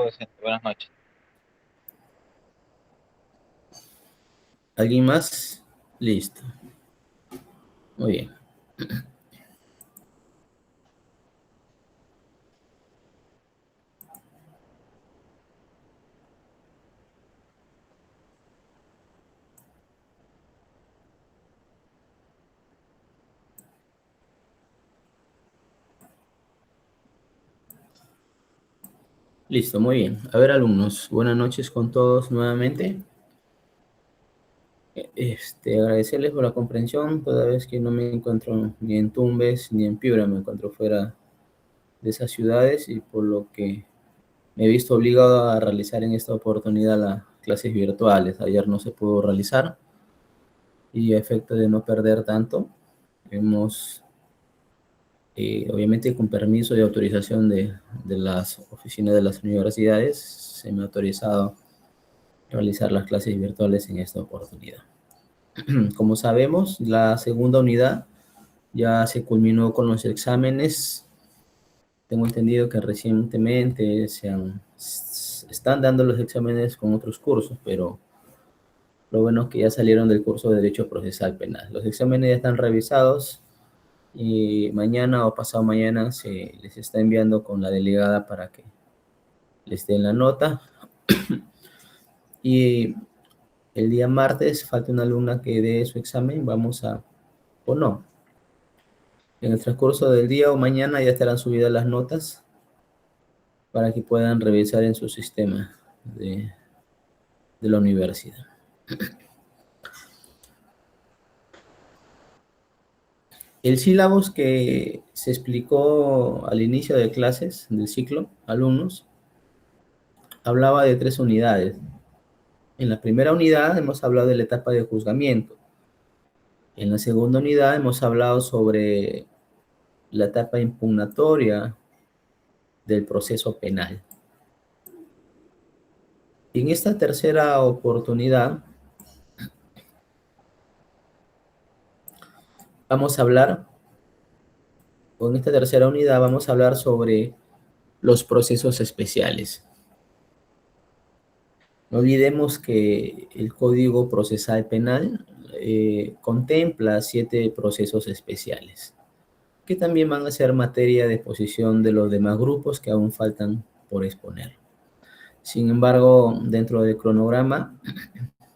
docente. Buenas noches. ¿Alguien más? Listo. Muy bien. Listo, muy bien. A ver, alumnos, buenas noches con todos nuevamente. Agradecerles por la comprensión, toda vez que no me encuentro ni en Tumbes ni en Piura, me encuentro fuera de esas ciudades y por lo que me he visto obligado a realizar en esta oportunidad las clases virtuales. Ayer no se pudo realizar y a efecto de no perder tanto, hemos, obviamente con permiso y autorización de las oficinas de las universidades, se me ha autorizado realizar las clases virtuales en esta oportunidad. Como sabemos, la segunda unidad ya se culminó con los exámenes. Tengo entendido que recientemente están dando los exámenes con otros cursos, pero lo bueno es que ya salieron del curso de Derecho Procesal Penal. Los exámenes ya están revisados y mañana o pasado mañana se les está enviando con la delegada para que les den la nota. Y el día martes falta una alumna que dé su examen, o no, en el transcurso del día o mañana ya estarán subidas las notas para que puedan revisar en su sistema de la universidad. El sílabus que se explicó al inicio de clases del ciclo, alumnos, hablaba de 3 unidades. En la primera unidad hemos hablado de la etapa de juzgamiento. En la segunda unidad hemos hablado sobre la etapa impugnatoria del proceso penal. Y en esta tercera oportunidad vamos a hablar, o en esta tercera unidad vamos a hablar sobre los procesos especiales. No olvidemos que el Código Procesal Penal contempla 7 procesos especiales, que también van a ser materia de exposición de los demás grupos que aún faltan por exponer. Sin embargo, dentro del cronograma,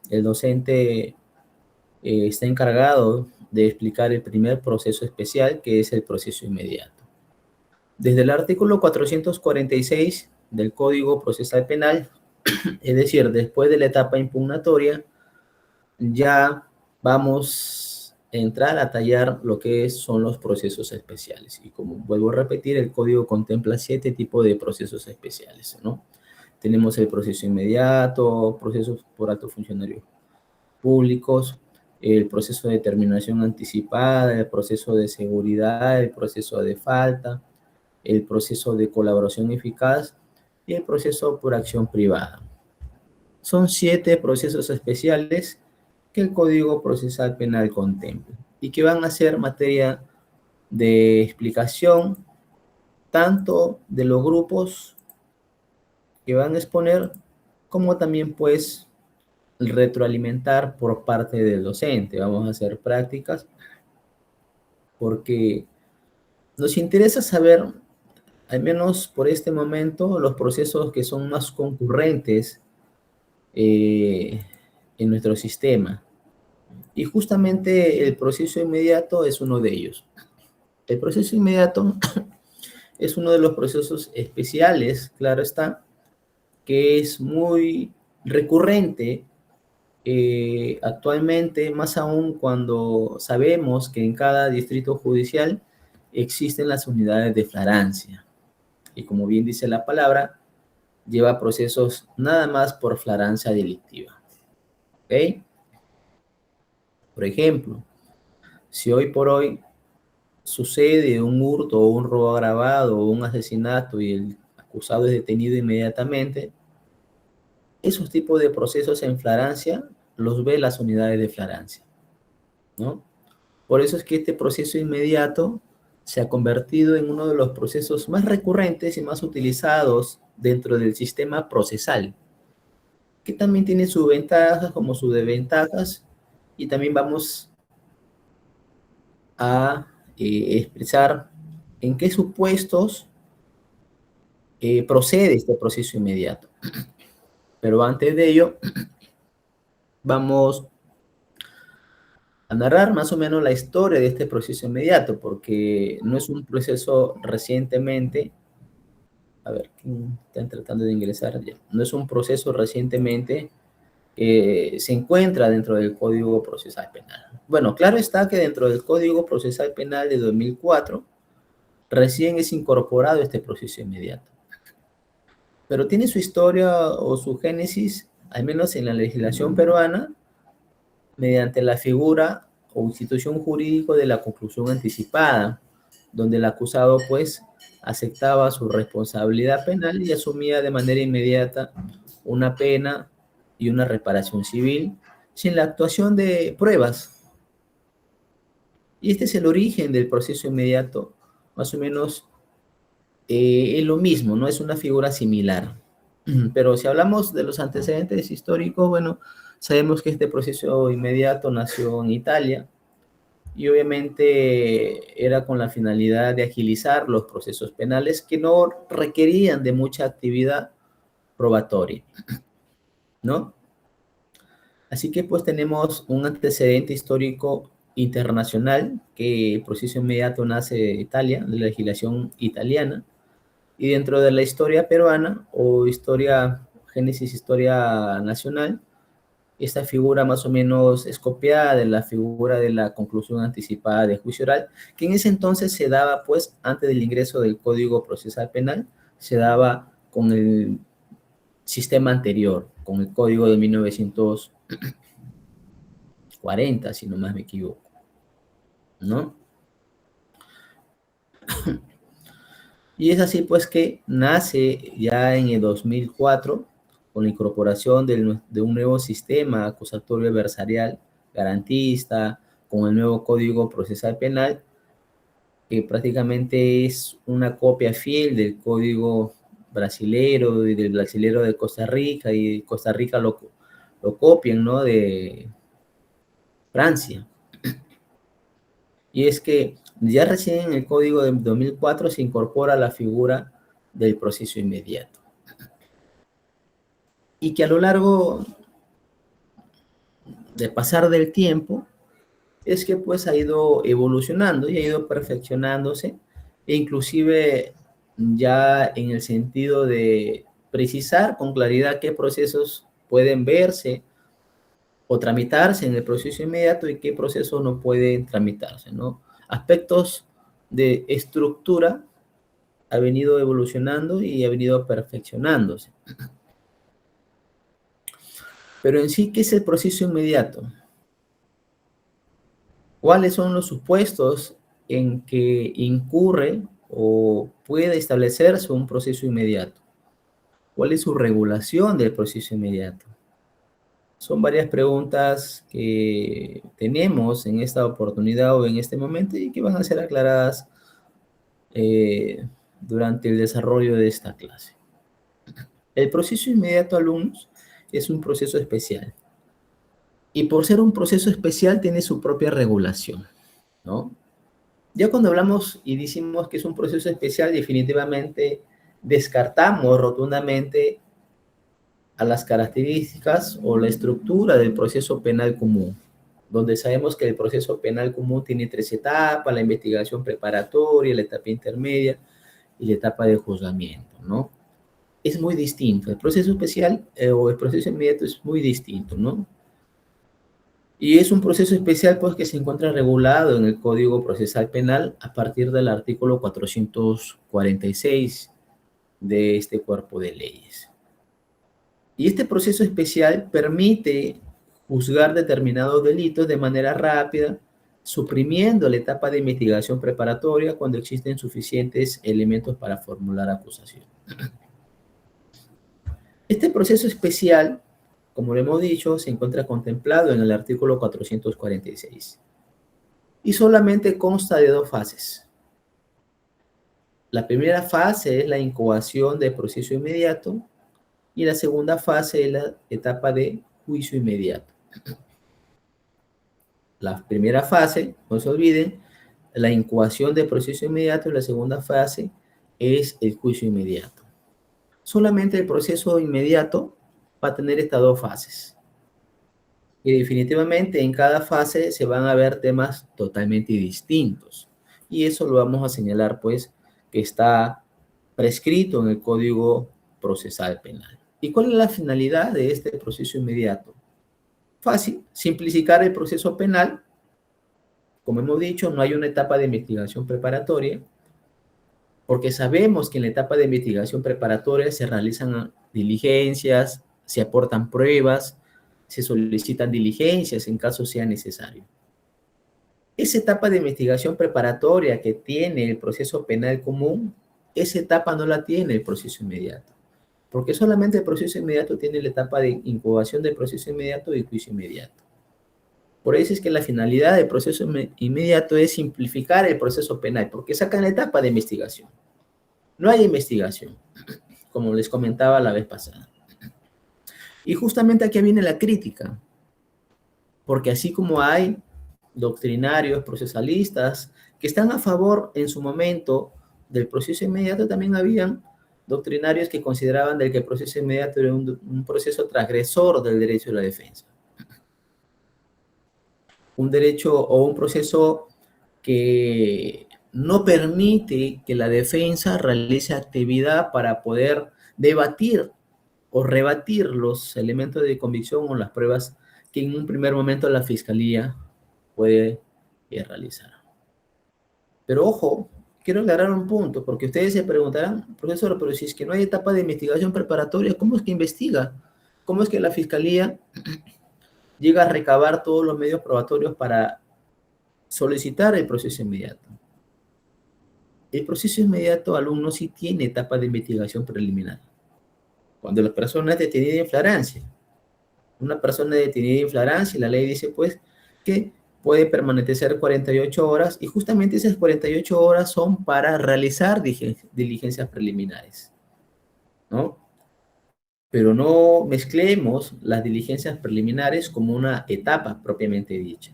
el docente está encargado de explicar el primer proceso especial, que es el proceso inmediato. Desde el artículo 446 del Código Procesal Penal, es decir, después de la etapa impugnatoria, ya vamos a entrar a tallar lo que son los procesos especiales. Y como vuelvo a repetir, el código contempla 7 tipos de procesos especiales, ¿no? Tenemos el proceso inmediato, procesos por altos funcionarios públicos, el proceso de determinación anticipada, el proceso de seguridad, el proceso de falta, el proceso de colaboración eficaz y el proceso por acción privada. Son 7 procesos especiales que el Código Procesal Penal contempla y que van a ser materia de explicación tanto de los grupos que van a exponer como también pues retroalimentar por parte del docente. Vamos a hacer prácticas porque nos interesa saber, al menos por este momento, los procesos que son más concurrentes en nuestro sistema. Y justamente el proceso inmediato es uno de ellos. El proceso inmediato es uno de los procesos especiales, claro está, que es muy recurrente actualmente, más aún cuando sabemos que en cada distrito judicial existen las unidades de flagrancia. Y como bien dice la palabra, lleva procesos nada más por flagrancia delictiva. ¿Ok? Por ejemplo, si hoy por hoy sucede un hurto o un robo agravado o un asesinato y el acusado es detenido inmediatamente, esos tipos de procesos en flagrancia los ve las unidades de flagrancia, ¿no? Por eso es que este proceso inmediato se ha convertido en uno de los procesos más recurrentes y más utilizados dentro del sistema procesal, que también tiene sus ventajas como sus desventajas, y también vamos a expresar en qué supuestos procede este proceso inmediato. Pero antes de ello, vamos a narrar más o menos la historia de este proceso inmediato, porque no es un proceso recientemente, a ver, están tratando de ingresar ya, no es un proceso recientemente que se encuentra dentro del Código Procesal Penal. Bueno, claro está que dentro del Código Procesal Penal de 2004, recién es incorporado este proceso inmediato. Pero tiene su historia o su génesis, al menos en la legislación peruana, mediante la figura o institución jurídica de la conclusión anticipada, donde el acusado pues aceptaba su responsabilidad penal y asumía de manera inmediata una pena y una reparación civil sin la actuación de pruebas. Y este es el origen del proceso inmediato, más o menos es lo mismo, no es una figura similar. Pero si hablamos de los antecedentes históricos, bueno, sabemos que este proceso inmediato nació en Italia y obviamente era con la finalidad de agilizar los procesos penales que no requerían de mucha actividad probatoria, ¿no? Así que pues tenemos un antecedente histórico internacional, que el proceso inmediato nace de Italia, de la legislación italiana, y dentro de la historia peruana o historia, génesis historia nacional, esta figura más o menos es copiada de la figura de la conclusión anticipada de juicio oral, que en ese entonces se daba, pues, antes del ingreso del Código Procesal Penal, se daba con el sistema anterior, con el Código de 1940, si no más me equivoco, ¿no? Y es así, pues, que nace ya en el 2004 con la incorporación de un nuevo sistema acusatorio adversarial garantista, con el nuevo Código Procesal Penal, que prácticamente es una copia fiel del Código brasilero y del brasilero de Costa Rica, y Costa Rica lo copian, ¿no?, de Francia. Y es que ya recién en el Código de 2004 se incorpora la figura del proceso inmediato. Y que a lo largo de pasar del tiempo, es que pues ha ido evolucionando y ha ido perfeccionándose, e inclusive ya en el sentido de precisar con claridad qué procesos pueden verse o tramitarse en el proceso inmediato y qué procesos no pueden tramitarse, ¿no? Aspectos de estructura ha venido evolucionando y ha venido perfeccionándose. Pero en sí, ¿qué es el proceso inmediato? ¿Cuáles son los supuestos en que incurre o puede establecerse un proceso inmediato? ¿Cuál es su regulación del proceso inmediato? Son varias preguntas que tenemos en esta oportunidad o en este momento y que van a ser aclaradas durante el desarrollo de esta clase. El proceso inmediato, alumnos, es un proceso especial. Y por ser un proceso especial tiene su propia regulación, ¿no? Ya cuando hablamos y decimos que es un proceso especial, definitivamente descartamos rotundamente a las características o la estructura del proceso penal común, donde sabemos que el proceso penal común tiene 3 etapas: la investigación preparatoria, la etapa intermedia y la etapa de juzgamiento, ¿no? Es muy distinto. El proceso especial o el proceso inmediato es muy distinto, ¿no? Y es un proceso especial pues que se encuentra regulado en el Código Procesal Penal a partir del artículo 446 de este cuerpo de leyes. Y este proceso especial permite juzgar determinados delitos de manera rápida, suprimiendo la etapa de investigación preparatoria cuando existen suficientes elementos para formular acusación. Este proceso especial, como lo hemos dicho, se encuentra contemplado en el artículo 446 y solamente consta de 2 fases. La primera fase es la incoación del proceso inmediato y la segunda fase es la etapa de juicio inmediato. La primera fase, no se olviden, la incoación del proceso inmediato y la segunda fase es el juicio inmediato. Solamente el proceso inmediato va a tener estas dos fases. Y definitivamente en cada fase se van a ver temas totalmente distintos. Y eso lo vamos a señalar, pues, que está prescrito en el Código Procesal Penal. ¿Y cuál es la finalidad de este proceso inmediato? Fácil, simplificar el proceso penal. Como hemos dicho, no hay una etapa de investigación preparatoria, porque sabemos que en la etapa de investigación preparatoria se realizan diligencias, se aportan pruebas, se solicitan diligencias en caso sea necesario. Esa etapa de investigación preparatoria que tiene el proceso penal común, esa etapa no la tiene el proceso inmediato, porque solamente el proceso inmediato tiene la etapa de incubación del proceso inmediato y juicio inmediato. Por eso es que la finalidad del proceso inmediato es simplificar el proceso penal, porque sacan la etapa de investigación. No hay investigación, como les comentaba la vez pasada. Y justamente aquí viene la crítica, porque así como hay doctrinarios, procesalistas, que están a favor en su momento del proceso inmediato, también habían doctrinarios que consideraban que el proceso inmediato era un proceso transgresor del derecho de la defensa. Un derecho o un proceso que no permite que la defensa realice actividad para poder debatir o rebatir los elementos de convicción o las pruebas que en un primer momento la fiscalía puede realizar. Pero ojo, quiero aclarar un punto, porque ustedes se preguntarán, profesor, pero si es que no hay etapa de investigación preparatoria, ¿cómo es que investiga? ¿Cómo es que la fiscalía llega a recabar todos los medios probatorios para solicitar el proceso inmediato? El proceso inmediato, alumno, sí tiene etapa de investigación preliminar. Cuando la persona es detenida en flagrancia, una persona detenida en flagrancia, la ley dice pues que puede permanecer 48 horas y justamente esas 48 horas son para realizar diligencias preliminares, ¿no? Pero no mezclemos las diligencias preliminares como una etapa propiamente dicha.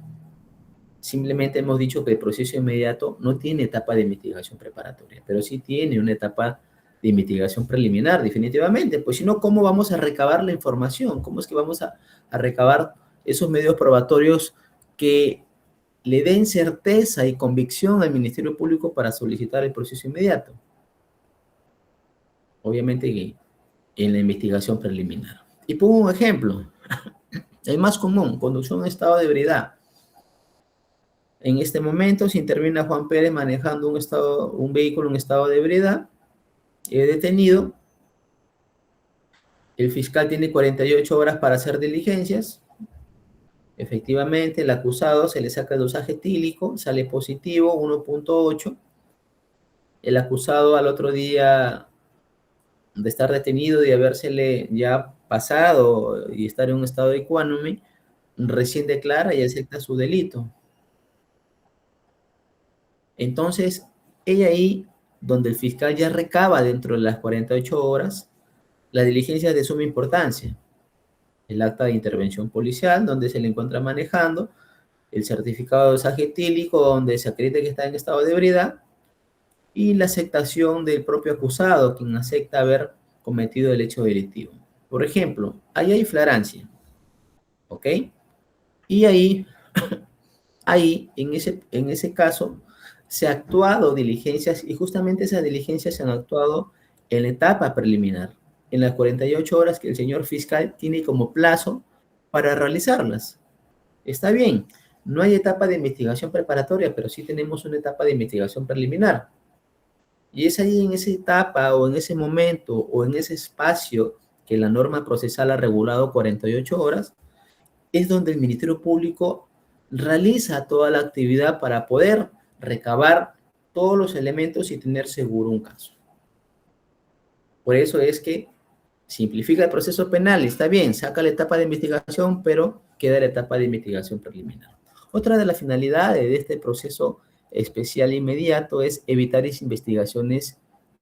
Simplemente hemos dicho que el proceso inmediato no tiene etapa de investigación preparatoria, pero sí tiene una etapa de investigación preliminar, definitivamente. Pues si no, ¿cómo vamos a recabar la información? ¿Cómo es que vamos a recabar esos medios probatorios que le den certeza y convicción al Ministerio Público para solicitar el proceso inmediato? Obviamente en la investigación preliminar. Y pongo un ejemplo, el más común, conducción en estado de ebriedad. En este momento se interviene a Juan Pérez manejando un vehículo en estado de ebriedad, detenido. El fiscal tiene 48 horas para hacer diligencias. Efectivamente, el acusado se le saca el dosaje etílico, sale positivo, 1.8. El acusado al otro día de estar detenido y habérsele ya pasado y estar en un estado de equánime, recién declara y acepta su delito. Entonces, ella ahí, donde el fiscal ya recaba dentro de las 48 horas, la diligencia es de suma importancia. El acta de intervención policial, donde se le encuentra manejando, el certificado de dosaje etílico, donde se acredita que está en estado de ebriedad, y la aceptación del propio acusado, quien acepta haber cometido el hecho delictivo. Por ejemplo, ahí hay flagrancia, ¿ok? Y ahí en ese caso, se ha actuado diligencias y justamente esas diligencias se han actuado en la etapa preliminar, en las 48 horas que el señor fiscal tiene como plazo para realizarlas. Está bien, no hay etapa de investigación preparatoria, pero sí tenemos una etapa de investigación preliminar. Y es ahí en esa etapa o en ese momento o en ese espacio que la norma procesal ha regulado 48 horas, es donde el Ministerio Público realiza toda la actividad para poder recabar todos los elementos y tener seguro un caso. Por eso es que simplifica el proceso penal, está bien, saca la etapa de investigación, pero queda la etapa de investigación preliminar. Otra de las finalidades de este proceso especial inmediato es evitar investigaciones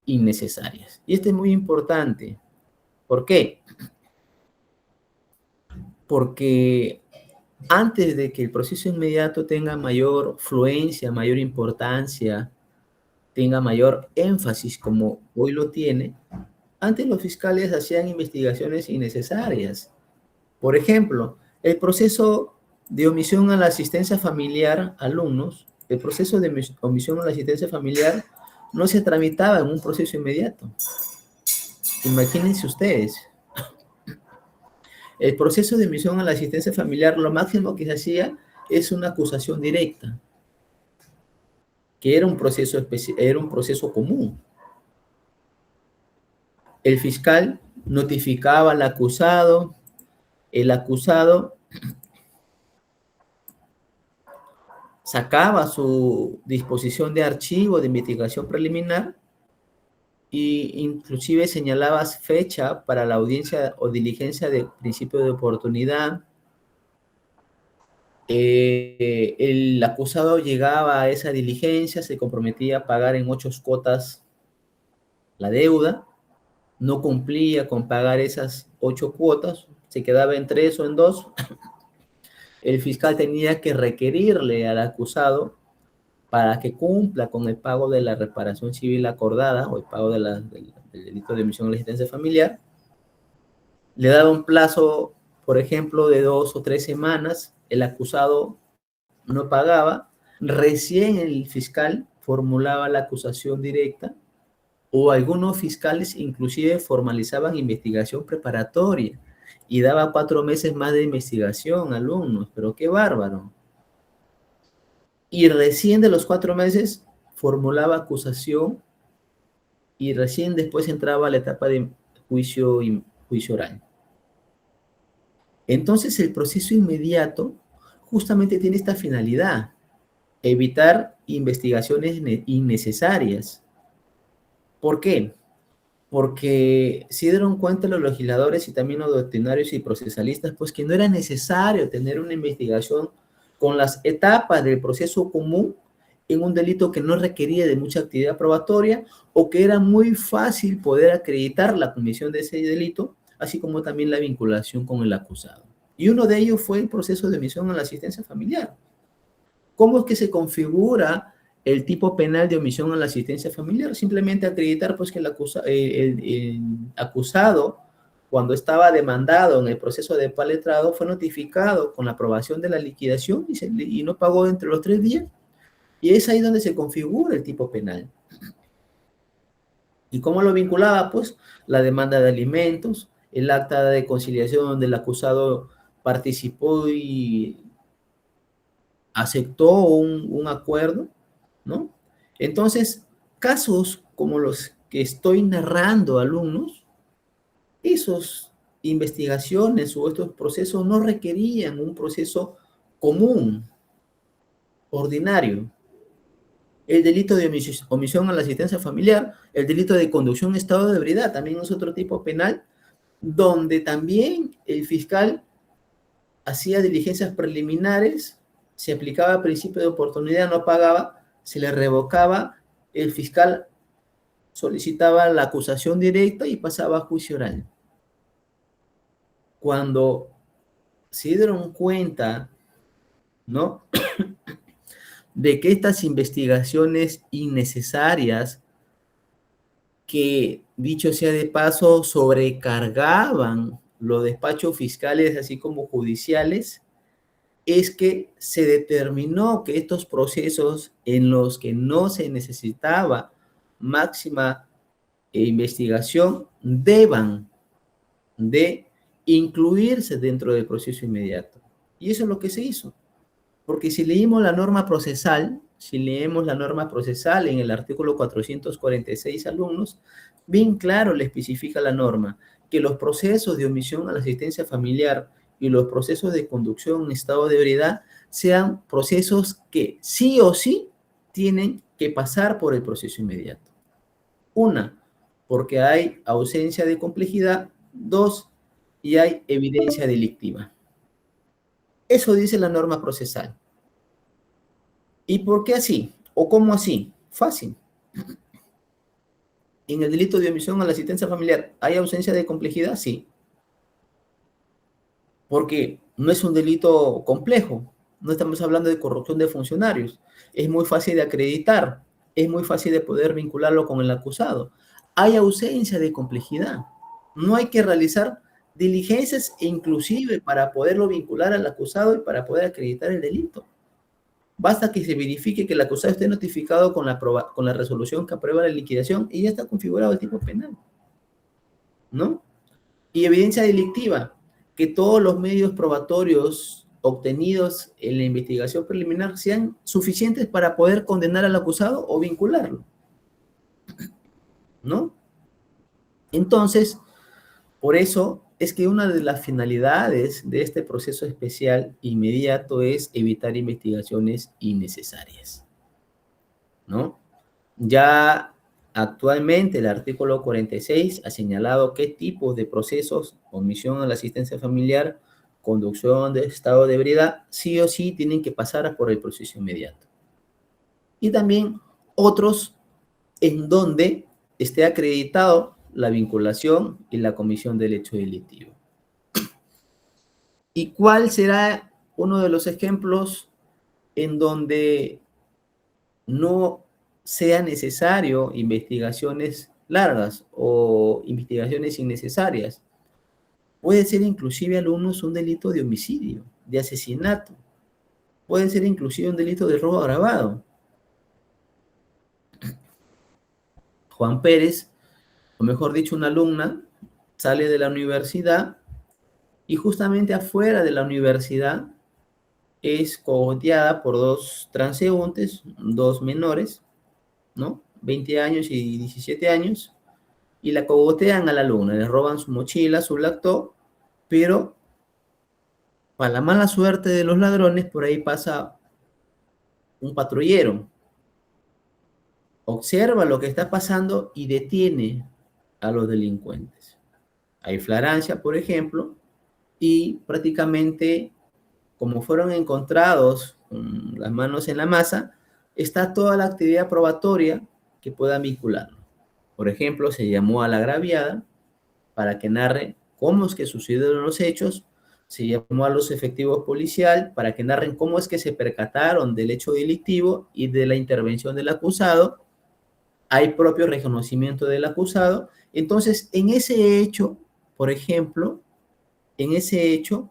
innecesarias. Y esto es muy importante. ¿Por qué? Porque antes de que el proceso inmediato tenga mayor fluencia, mayor importancia, tenga mayor énfasis como hoy lo tiene, antes los fiscales hacían investigaciones innecesarias. Por ejemplo, el proceso de omisión a la asistencia familiar, alumnos, el proceso de omisión a la asistencia familiar no se tramitaba en un proceso inmediato. Imagínense ustedes, el proceso de omisión a la asistencia familiar, lo máximo que se hacía es una acusación directa, que era un proceso común. El fiscal notificaba al acusado, el acusado sacaba su disposición de archivo de investigación preliminar e inclusive señalaba fecha para la audiencia o diligencia de principio de oportunidad. El acusado llegaba a esa diligencia, se comprometía a pagar en 8 cuotas la deuda, no cumplía con pagar esas 8 cuotas, se quedaba en 3 o en 2. El fiscal tenía que requerirle al acusado para que cumpla con el pago de la reparación civil acordada o el pago del delito de omisión a la asistencia familiar. Le daba un plazo, por ejemplo, de 2 o 3 semanas, el acusado no pagaba, recién el fiscal formulaba la acusación directa o algunos fiscales inclusive formalizaban investigación preparatoria y daba 4 meses más de investigación, alumnos, pero qué bárbaro. Y recién de los 4 meses formulaba acusación y recién después entraba a la etapa de juicio oral. Entonces el proceso inmediato justamente tiene esta finalidad, evitar investigaciones innecesarias. ¿Por qué? Porque se dieron cuenta los legisladores y también los doctrinarios y procesalistas, pues que no era necesario tener una investigación con las etapas del proceso común en un delito que no requería de mucha actividad probatoria o que era muy fácil poder acreditar la comisión de ese delito, así como también la vinculación con el acusado. Y uno de ellos fue el proceso de omisión a la asistencia familiar. ¿Cómo es que se configura el tipo penal de omisión a la asistencia familiar? Simplemente acreditar pues, que el acusado, cuando estaba demandado en el proceso de paletrado, fue notificado con la aprobación de la liquidación y no pagó entre los 3 días. Y es ahí donde se configura el tipo penal. ¿Y cómo lo vinculaba? Pues la demanda de alimentos, el acta de conciliación donde el acusado participó y aceptó un acuerdo, ¿no? Entonces, casos como los que estoy narrando, alumnos, esas investigaciones o estos procesos no requerían un proceso común, ordinario. El delito de omisión a la asistencia familiar, el delito de conducción en estado de ebriedad, también es otro tipo penal, donde también el fiscal hacía diligencias preliminares, se aplicaba principio de oportunidad, no pagaba, se le revocaba, el fiscal solicitaba la acusación directa y pasaba a juicio oral. Cuando se dieron cuenta, ¿no? de que estas investigaciones innecesarias, que dicho sea de paso, sobrecargaban los despachos fiscales así como judiciales, es que se determinó que estos procesos en los que no se necesitaba máxima investigación deban de incluirse dentro del proceso inmediato. Y eso es lo que se hizo. Porque si leemos la norma procesal, en el artículo 446, alumnos, bien claro le especifica la norma que los procesos de omisión a la asistencia familiar y los procesos de conducción en estado de ebriedad sean procesos que sí o sí tienen que pasar por el proceso inmediato. Una, porque hay ausencia de complejidad. Dos, y hay evidencia delictiva. Eso dice la norma procesal. ¿Y por qué así? ¿O cómo así? Fácil. En el delito de omisión a la asistencia familiar, ¿hay ausencia de complejidad? Sí, porque no es un delito complejo. No estamos hablando de corrupción de funcionarios. Es muy fácil de acreditar, es muy fácil de poder vincularlo con el acusado. Hay ausencia de complejidad. No hay que realizar diligencias inclusive para poderlo vincular al acusado y para poder acreditar el delito. Basta que se verifique que el acusado esté notificado con la resolución que aprueba la liquidación y ya está configurado el tipo penal, ¿no? Y evidencia delictiva, que todos los medios probatorios obtenidos en la investigación preliminar sean suficientes para poder condenar al acusado o vincularlo, ¿no? Entonces, por eso es que una de las finalidades de este proceso especial inmediato es evitar investigaciones innecesarias, ¿no? Ya actualmente el artículo 46 ha señalado qué tipos de procesos, omisión a la asistencia familiar, conducción de estado de ebriedad, sí o sí tienen que pasar por el proceso inmediato. Y también otros en donde esté acreditado la vinculación y la comisión del hecho delictivo. ¿Y cuál será uno de los ejemplos en donde no sea necesario investigaciones largas o investigaciones innecesarias? Puede ser inclusive, alumnos, un delito de homicidio, de asesinato. Puede ser inclusive un delito de robo agravado. Juan Pérez, o mejor dicho, una alumna, sale de la universidad y justamente afuera de la universidad es cogoteada por dos transeúntes, dos menores, ¿no? 20 años y 17 años, y la cogotean a la alumna, le roban su mochila, su laptop, pero para la mala suerte de los ladrones, por ahí pasa un patrullero, observa lo que está pasando y detiene a los delincuentes. Hay flagrancia, por ejemplo, y prácticamente, como fueron encontrados con las manos en la masa, está toda la actividad probatoria que puedan vincularlo. Por ejemplo, se llamó a la agraviada para que narre cómo es que sucedieron los hechos, se llamó a los efectivos policial para que narren cómo es que se percataron del hecho delictivo y de la intervención del acusado. Hay propio reconocimiento del acusado. Entonces, en ese hecho, por ejemplo, en ese hecho,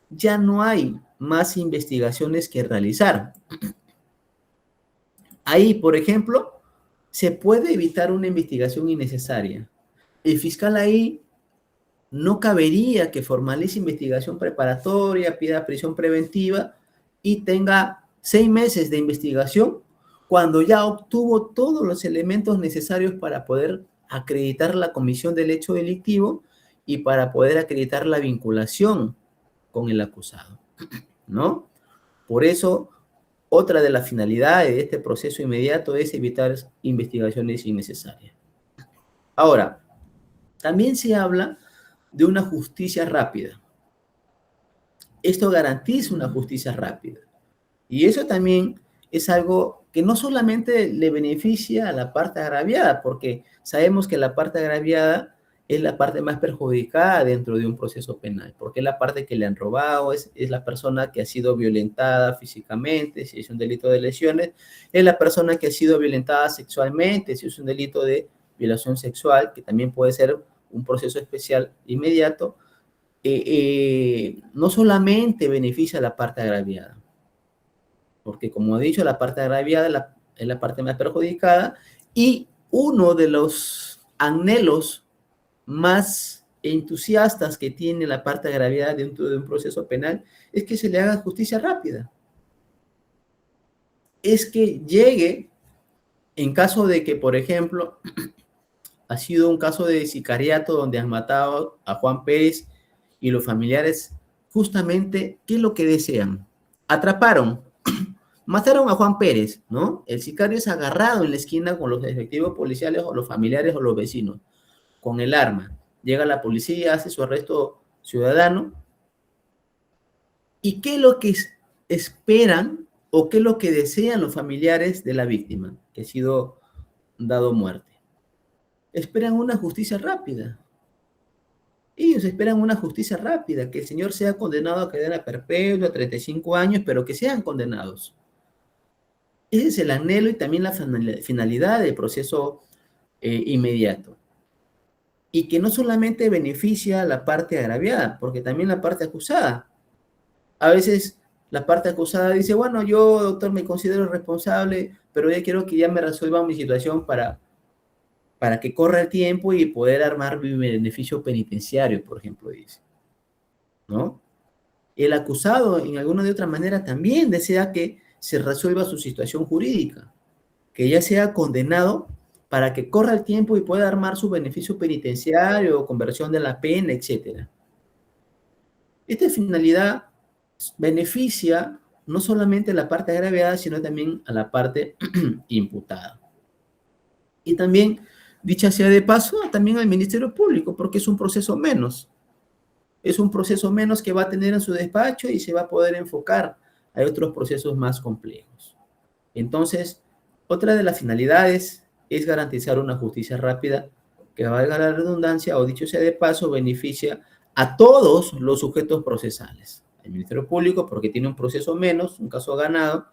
ya no hay más investigaciones que realizar. Ahí, por ejemplo, se puede evitar una investigación innecesaria. El fiscal ahí no cabería que formalice investigación preparatoria, pida prisión preventiva y tenga 6 meses de investigación cuando ya obtuvo todos los elementos necesarios para poder acreditar la comisión del hecho delictivo y para poder acreditar la vinculación con el acusado, ¿no? Por eso, otra de las finalidades de este proceso inmediato es evitar investigaciones innecesarias. Ahora, también se habla de una justicia rápida. Esto garantiza una justicia rápida. Y eso también es algo que no solamente le beneficia a la parte agraviada, porque sabemos que la parte agraviada es la parte más perjudicada dentro de un proceso penal, porque es la parte que le han robado, es la persona que ha sido violentada físicamente, si es un delito de lesiones, es la persona que ha sido violentada sexualmente, si es un delito de violación sexual, que también puede ser un proceso especial inmediato. No solamente beneficia a la parte agraviada, porque como he dicho, la parte agraviada es la parte más perjudicada y uno de los anhelos más entusiastas que tiene la parte agraviada dentro de un proceso penal es que se le haga justicia rápida. Es que llegue, en caso de que, por ejemplo, ha sido un caso de sicariato donde han matado a Juan Pérez y los familiares, justamente, ¿qué es lo que desean? Atraparon, mataron a Juan Pérez, ¿no? El sicario es agarrado en la esquina con los efectivos policiales o los familiares o los vecinos, con el arma. Llega la policía, hace su arresto ciudadano. ¿Y qué es lo que esperan o qué es lo que desean los familiares de la víctima que ha sido dado muerte? esperan una justicia rápida. Ellos esperan una justicia rápida, que el señor sea condenado a cadena perpetua, 35 años, pero que sean condenados. Ese es el anhelo y también la finalidad del proceso inmediato. Y que no solamente beneficia a la parte agraviada, porque también la parte acusada. A veces la parte acusada dice, bueno, yo, doctor, me considero responsable, pero ya quiero que ya me resuelvan mi situación para que corra el tiempo y poder armar mi beneficio penitenciario, por ejemplo, dice, ¿no? El acusado, en alguna de otra manera, también desea que se resuelva su situación jurídica, que ya sea condenado para que corra el tiempo y pueda armar su beneficio penitenciario, conversión de la pena, etc. Esta finalidad beneficia no solamente a la parte agraviada, sino también a la parte imputada. Y también, dicha sea de paso, también al Ministerio Público, porque es un proceso menos. Es un proceso menos que va a tener en su despacho y se va a poder enfocar a otros procesos más complejos. Entonces, otra de las finalidades es garantizar una justicia rápida que, valga la redundancia, o dicho sea de paso, beneficia a todos los sujetos procesales. El Ministerio Público, porque tiene un proceso menos, un caso ganado,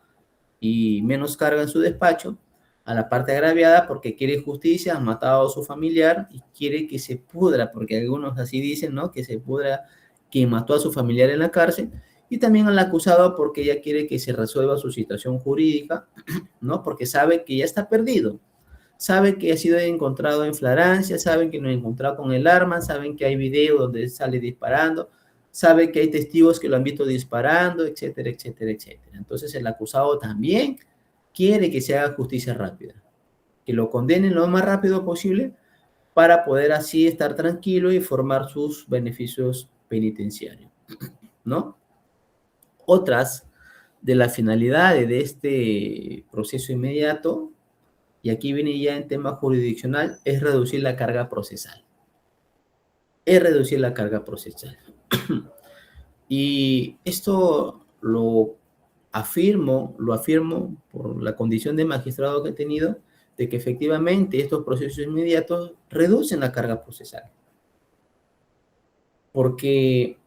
y menos carga en su despacho. A la parte agraviada, porque quiere justicia, ha matado a su familiar y quiere que se pudra, porque algunos así dicen, ¿no? Que se pudra quien mató a su familiar en la cárcel. Y también al acusado, porque ella quiere que se resuelva su situación jurídica, ¿no? Porque sabe que ya está perdido. Sabe que ha sido encontrado en flagrancia, saben que lo han encontrado con el arma, saben que hay video donde sale disparando, sabe que hay testigos que lo han visto disparando, etcétera, etcétera, etcétera. Entonces el acusado también quiere que se haga justicia rápida, que lo condenen lo más rápido posible para poder así estar tranquilo y formar sus beneficios penitenciarios, ¿no? Otras de las finalidades de este proceso inmediato, y aquí viene ya en tema jurisdiccional, es reducir la carga procesal. Es reducir la carga procesal. Y esto lo afirmo por la condición de magistrado que he tenido, de que efectivamente estos procesos inmediatos reducen la carga procesal. Porque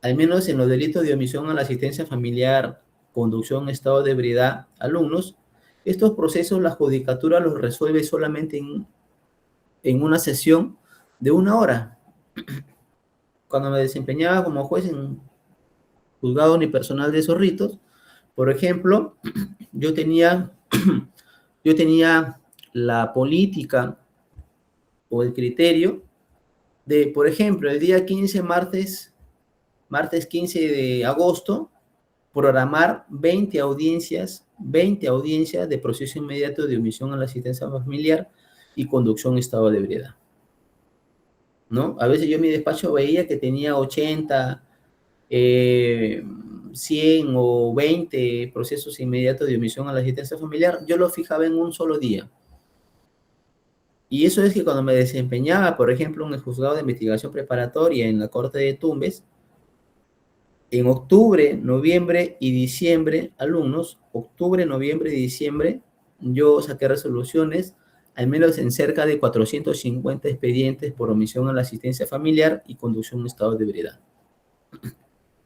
al menos en los delitos de omisión a la asistencia familiar, conducción, estado de ebriedad, alumnos, estos procesos la judicatura los resuelve solamente en una sesión de 1 hora. Cuando me desempeñaba como juez en juzgado unipersonal de Zorritos, por ejemplo, yo tenía, yo tenía la política o el criterio de, por ejemplo, el día 15, martes 15 de agosto, programar 20 audiencias de proceso inmediato de omisión a la asistencia familiar y conducción estado de ebriedad, ¿no? A veces yo en mi despacho veía que tenía 80, 100 o 20 procesos inmediatos de omisión a la asistencia familiar, yo lo fijaba en un solo día. Y eso es que cuando me desempeñaba, por ejemplo, en el juzgado de investigación preparatoria en la Corte de Tumbes, en octubre, noviembre y diciembre, alumnos, octubre, noviembre y diciembre, yo saqué resoluciones, al menos en cerca de 450 expedientes por omisión a la asistencia familiar y conducción en estado de ebriedad.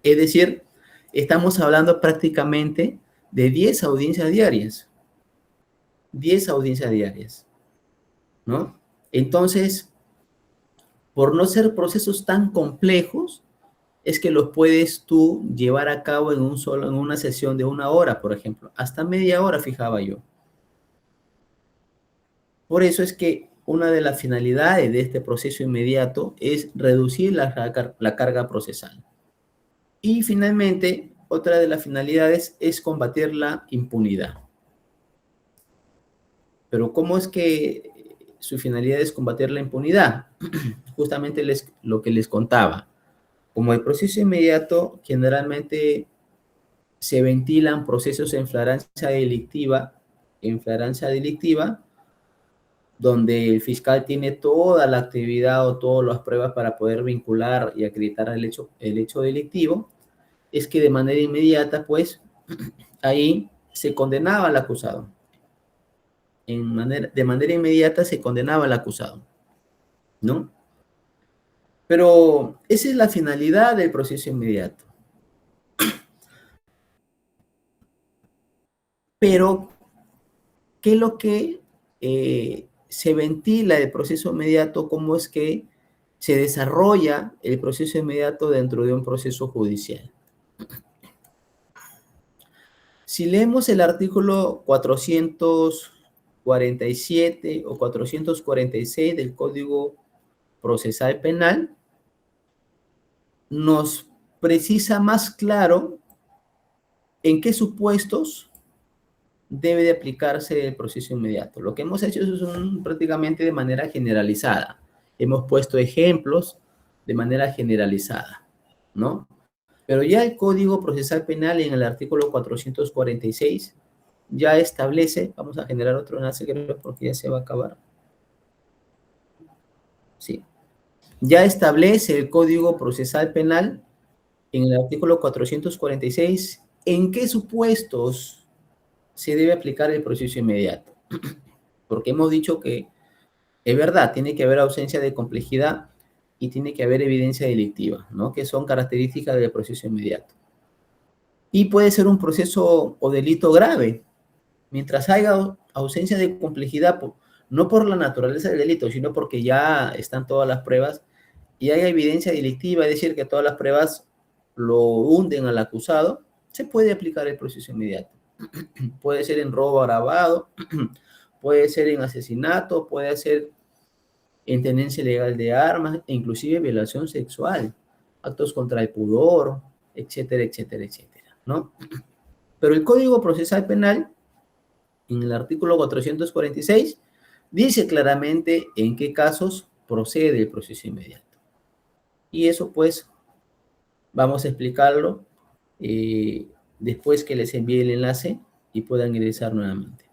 Es decir, estamos hablando prácticamente de 10 audiencias diarias. 10 audiencias diarias, ¿no? Entonces, por no ser procesos tan complejos, es que los puedes tú llevar a cabo en una sesión de 1 hora, por ejemplo. Hasta media hora fijaba yo. Por eso es que una de las finalidades de este proceso inmediato es reducir la carga procesal. Y finalmente, otra de las finalidades es combatir la impunidad. Pero ¿cómo es que su finalidad es combatir la impunidad? Justamente lo que les contaba. Como el proceso inmediato, generalmente se ventilan procesos en flagrancia delictiva, donde el fiscal tiene toda la actividad o todas las pruebas para poder vincular y acreditar el hecho delictivo, es que de manera inmediata, pues, ahí se condenaba al acusado. De manera inmediata se condenaba al acusado. ¿no? Pero esa es la finalidad del proceso inmediato. Pero, ¿qué es lo que se ventila del proceso inmediato? ¿Cómo es que se desarrolla el proceso inmediato dentro de un proceso judicial? Si leemos el artículo 447 o 446 del Código Procesal Penal, nos precisa más claro en qué supuestos debe de aplicarse el proceso inmediato. Lo que hemos hecho es prácticamente de manera generalizada. Hemos puesto ejemplos de manera generalizada, ¿no? Pero ya el Código Procesal Penal en el artículo 446 ya establece, vamos a generar otro enlace creo porque ya se va a acabar. Sí. Ya establece el Código Procesal Penal en el artículo 446 en qué supuestos se debe aplicar el proceso inmediato. Porque hemos dicho que es verdad, tiene que haber ausencia de complejidad y tiene que haber evidencia delictiva, ¿no? Que son características del proceso inmediato. Y puede ser un proceso o delito grave, mientras haya ausencia de complejidad, no por la naturaleza del delito, sino porque ya están todas las pruebas y hay evidencia delictiva, es decir, que todas las pruebas lo hunden al acusado, se puede aplicar el proceso inmediato. Puede ser en robo agravado, puede ser en asesinato, puede ser en tenencia ilegal de armas, e inclusive violación sexual, actos contra el pudor, etcétera, etcétera, etcétera, ¿no? Pero el Código Procesal Penal, en el artículo 446, dice claramente en qué casos procede el proceso inmediato. Y eso, pues, vamos a explicarlo después que les envíe el enlace y puedan ingresar nuevamente.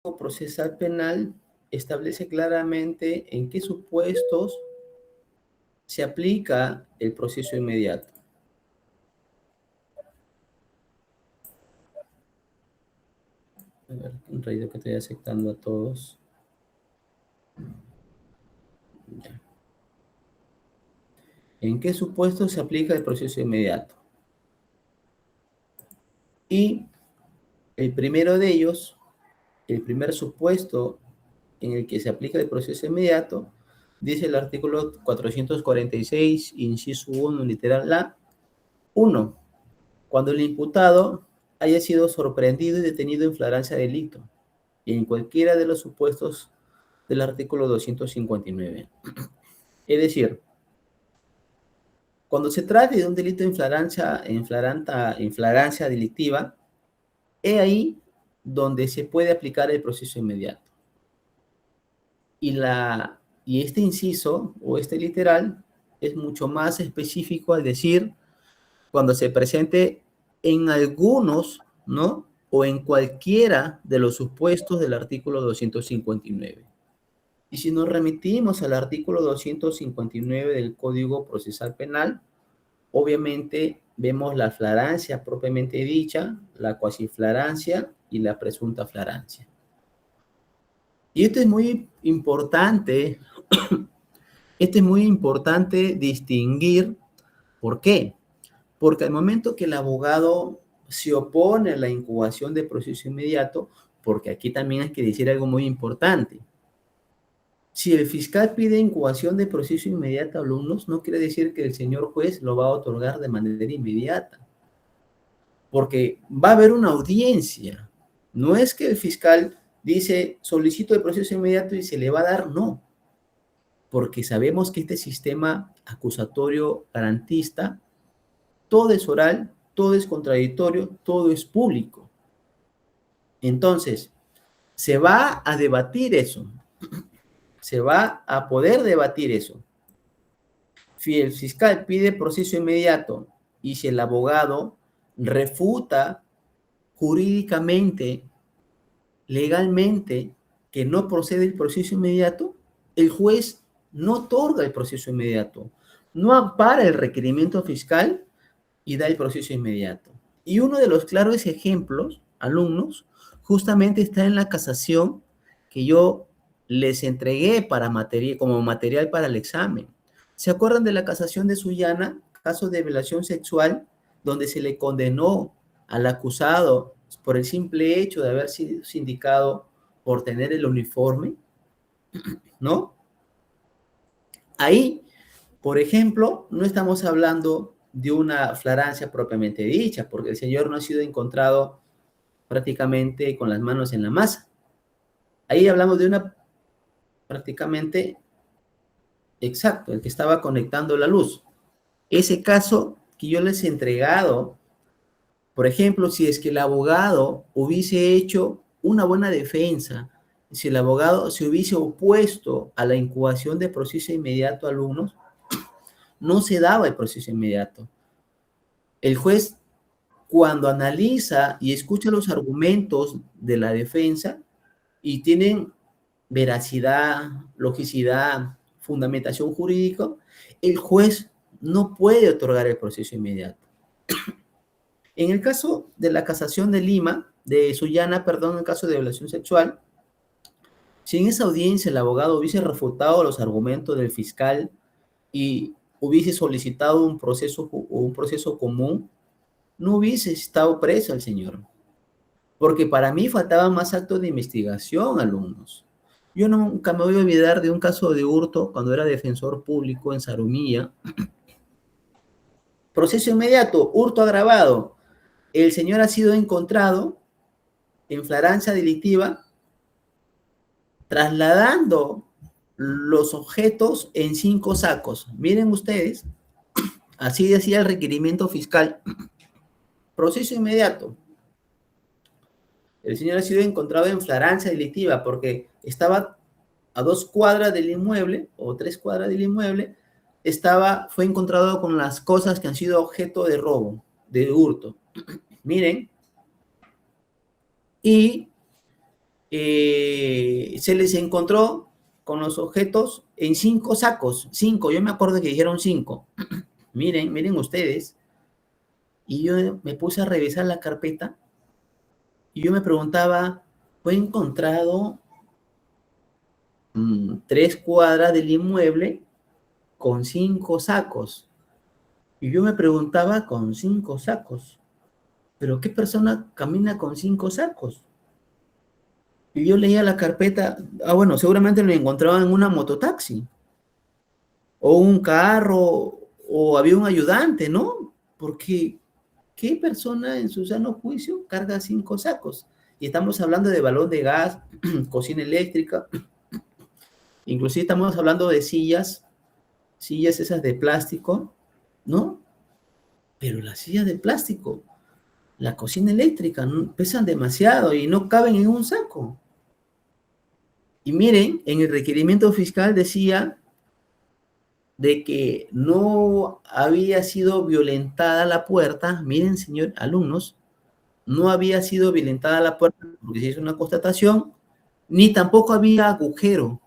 El procesal penal establece claramente en qué supuestos se aplica el proceso inmediato. A ver, un rayo que estoy aceptando a todos. Ya. ¿En qué supuestos se aplica el proceso inmediato? Y el primero de ellos, el primer supuesto en el que se aplica el proceso inmediato, dice el artículo 446, inciso 1, literal A, 1. Cuando el imputado haya sido sorprendido y detenido en flagrancia de delito, y en cualquiera de los supuestos del artículo 259. Es decir, cuando se trate de un delito en flagrancia delictiva, es ahí donde se puede aplicar el proceso inmediato. Y este inciso o este literal es mucho más específico al decir cuando se presente en algunos, ¿no? O en cualquiera de los supuestos del artículo 259. Y si nos remitimos al artículo 259 del Código Procesal Penal, obviamente vemos la flagrancia propiamente dicha, la cuasiflagrancia y la presunta flagrancia. Y esto es muy importante distinguir. ¿Por qué? Porque al momento que el abogado se opone a la incubación de proceso inmediato, porque aquí también hay que decir algo muy importante. Si el fiscal pide incubación de proceso inmediato a alumnos, no quiere decir que el señor juez lo va a otorgar de manera inmediata, porque va a haber una audiencia. No es que el fiscal dice, solicito el proceso inmediato y se le va a dar, no, porque sabemos que este sistema acusatorio garantista, todo es oral, todo es contradictorio, todo es público. Entonces, se va a debatir eso, se va a poder debatir eso. Si el fiscal pide proceso inmediato y si el abogado refuta jurídicamente, legalmente, que no procede el proceso inmediato, el juez no otorga el proceso inmediato, no ampara el requerimiento fiscal y da el proceso inmediato. Y uno de los claros ejemplos, alumnos, justamente está en la casación que yo les entregué como material para el examen. ¿Se acuerdan de la casación de Sullana, caso de violación sexual, donde se le condenó al acusado por el simple hecho de haber sido sindicado por tener el uniforme? ¿No? Ahí, por ejemplo, no estamos hablando de una flagrancia propiamente dicha, porque el señor no ha sido encontrado prácticamente con las manos en la masa. Ahí hablamos de una prácticamente exacto, el que estaba conectando la luz. Ese caso que yo les he entregado, por ejemplo, si es que el abogado hubiese hecho una buena defensa, si el abogado se hubiese opuesto a la incubación de proceso inmediato a alumnos, no se daba el proceso inmediato. El juez, cuando analiza y escucha los argumentos de la defensa y tienen veracidad, logicidad, fundamentación jurídica, el juez no puede otorgar el proceso inmediato. En el caso de la casación de Sullana, perdón, en el caso de violación sexual, si en esa audiencia el abogado hubiese refutado los argumentos del fiscal y hubiese solicitado un proceso común, no hubiese estado preso el señor. Porque para mí faltaban más actos de investigación, alumnos. Yo nunca me voy a olvidar de un caso de hurto cuando era defensor público en Zarumilla. Proceso inmediato, hurto agravado. El señor ha sido encontrado en flagrancia delictiva trasladando los objetos en 5 sacos. Miren ustedes, así decía el requerimiento fiscal. Proceso inmediato. El señor ha sido encontrado en flagrancia delictiva porque estaba a 2 cuadras del inmueble o 3 cuadras del inmueble, fue encontrado con las cosas que han sido objeto de robo, de hurto. Miren, y se les encontró con los objetos en 5 sacos, 5, yo me acuerdo que dijeron 5. Miren ustedes, y yo me puse a revisar la carpeta y yo me preguntaba, fue encontrado 3 cuadras del inmueble con 5 sacos. Y yo me preguntaba, con 5 sacos, ¿pero qué persona camina con 5 sacos? Y yo leía la carpeta, bueno, seguramente lo encontraban en una mototaxi, o un carro, o había un ayudante, ¿no? Porque, ¿qué persona en su sano juicio carga 5 sacos? Y estamos hablando de balón de gas, cocina eléctrica, inclusive estamos hablando de sillas sillas esas de plástico, ¿no? Pero las sillas de plástico, la cocina eléctrica, pesan demasiado y no caben en un saco. Y miren, en el requerimiento fiscal decía de que no había sido violentada la puerta, miren, señor alumnos, no había sido violentada la puerta porque se hizo una constatación, ni tampoco había agujero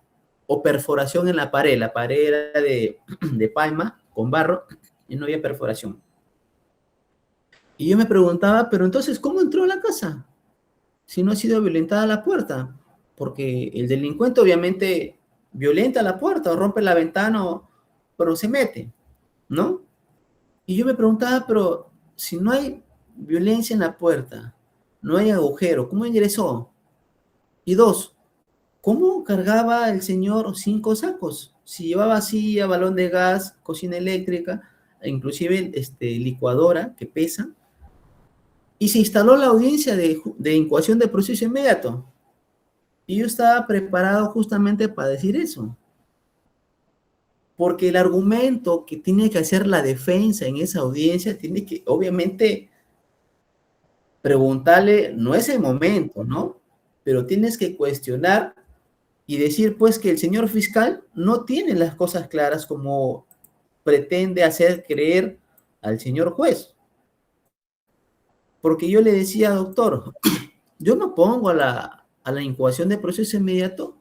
o perforación en la pared. La pared era de palma con barro y no había perforación. Y yo me preguntaba, pero entonces, ¿cómo entró a la casa? Si no ha sido violentada la puerta. Porque el delincuente obviamente violenta la puerta o rompe la ventana, pero se mete, ¿no? Y yo me preguntaba, pero si no hay violencia en la puerta, no hay agujero, ¿cómo ingresó? Y dos, ¿cómo cargaba el señor 5 sacos? Si llevaba silla, balón de gas, cocina eléctrica, e inclusive licuadora que pesa, y se instaló la audiencia de incoación de proceso inmediato. Y yo estaba preparado justamente para decir eso. Porque el argumento que tiene que hacer la defensa en esa audiencia tiene que, obviamente, preguntarle, no es el momento, ¿no? Pero tienes que cuestionar y decir, pues, que el señor fiscal no tiene las cosas claras como pretende hacer creer al señor juez. Porque yo le decía, doctor, yo no pongo a la incoación de proceso inmediato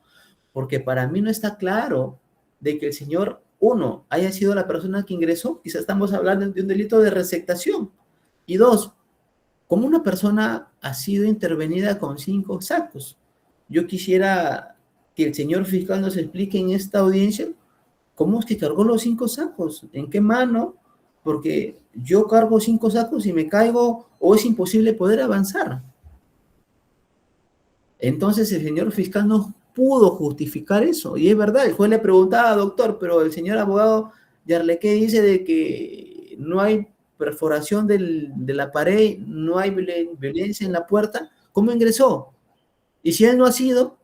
porque para mí no está claro de que el señor, uno, haya sido la persona que ingresó, quizás estamos hablando de un delito de receptación, y dos, ¿cómo una persona ha sido intervenida con 5 sacos? Yo quisiera que el señor fiscal nos explique en esta audiencia cómo es que cargó los 5 sacos, en qué mano, porque yo cargo 5 sacos y me caigo o es imposible poder avanzar. Entonces el señor fiscal no pudo justificar eso. Y es verdad, el juez le preguntaba, doctor, pero el señor abogado Yarlequé dice de que no hay perforación de la pared, no hay violencia en la puerta. ¿Cómo ingresó? Y si él no ha sido,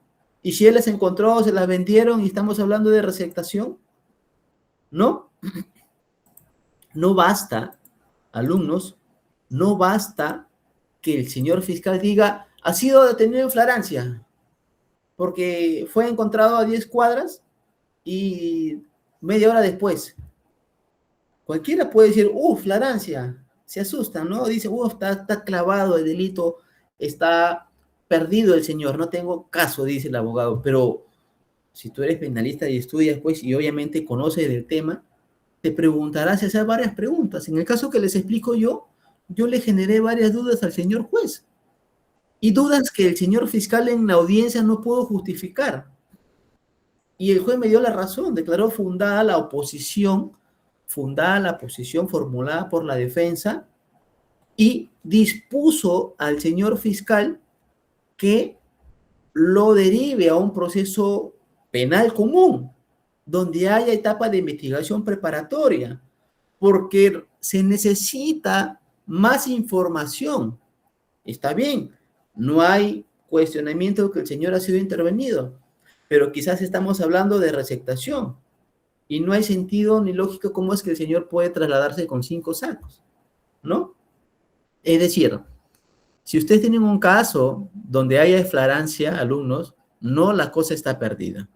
y si él las encontró, se las vendieron y estamos hablando de receptación, ¿no? No basta, alumnos, no basta que el señor fiscal diga, ha sido detenido en flagrancia, porque fue encontrado a 10 cuadras y media hora después. Cualquiera puede decir, flagrancia, se asustan, ¿no? Dice, está clavado el delito, está perdido el señor, no tengo caso, dice el abogado, pero si tú eres penalista y estudias, pues, y obviamente conoces del tema, te preguntarás y hacer varias preguntas. En el caso que les explico yo le generé varias dudas al señor juez. Y dudas que el señor fiscal en la audiencia no pudo justificar. Y el juez me dio la razón, declaró fundada la posición formulada por la defensa y dispuso al señor fiscal que lo derive a un proceso penal común, donde haya etapa de investigación preparatoria, porque se necesita más información. Está bien, no hay cuestionamiento de que el señor ha sido intervenido, pero quizás estamos hablando de receptación y no hay sentido ni lógica cómo es que el señor puede trasladarse con 5 sacos, ¿no? Es decir, si ustedes tienen un caso donde haya flagrancia, alumnos, no, la cosa está perdida.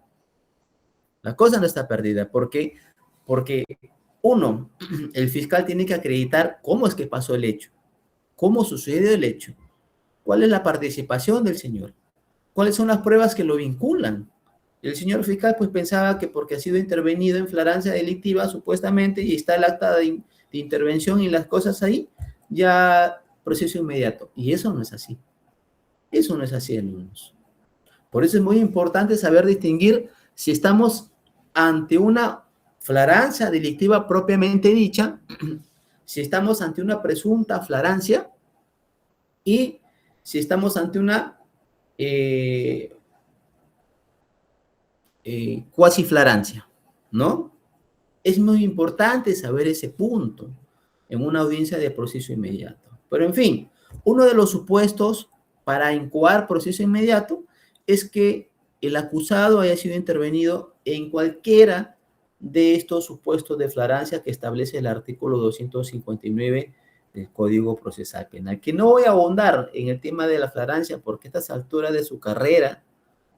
La cosa no está perdida. ¿Por qué? Porque, uno, el fiscal tiene que acreditar cómo es que pasó el hecho, cómo sucedió el hecho, cuál es la participación del señor, cuáles son las pruebas que lo vinculan. El señor fiscal pues pensaba que porque ha sido intervenido en flagrancia delictiva supuestamente y está el acta de intervención y las cosas ahí, ya proceso inmediato. Y eso no es así. Eso no es así, alumnos. Por eso es muy importante saber distinguir si estamos ante una flagrancia delictiva propiamente dicha, si estamos ante una presunta flagrancia y si estamos ante una cuasi flagrancia, ¿no? Es muy importante saber ese punto en una audiencia de proceso inmediato. Pero en fin, uno de los supuestos para incoar proceso inmediato es que el acusado haya sido intervenido en cualquiera de estos supuestos de flagrancia que establece el artículo 259 del Código Procesal Penal. Que no voy a ahondar en el tema de la flagrancia porque a estas alturas de su carrera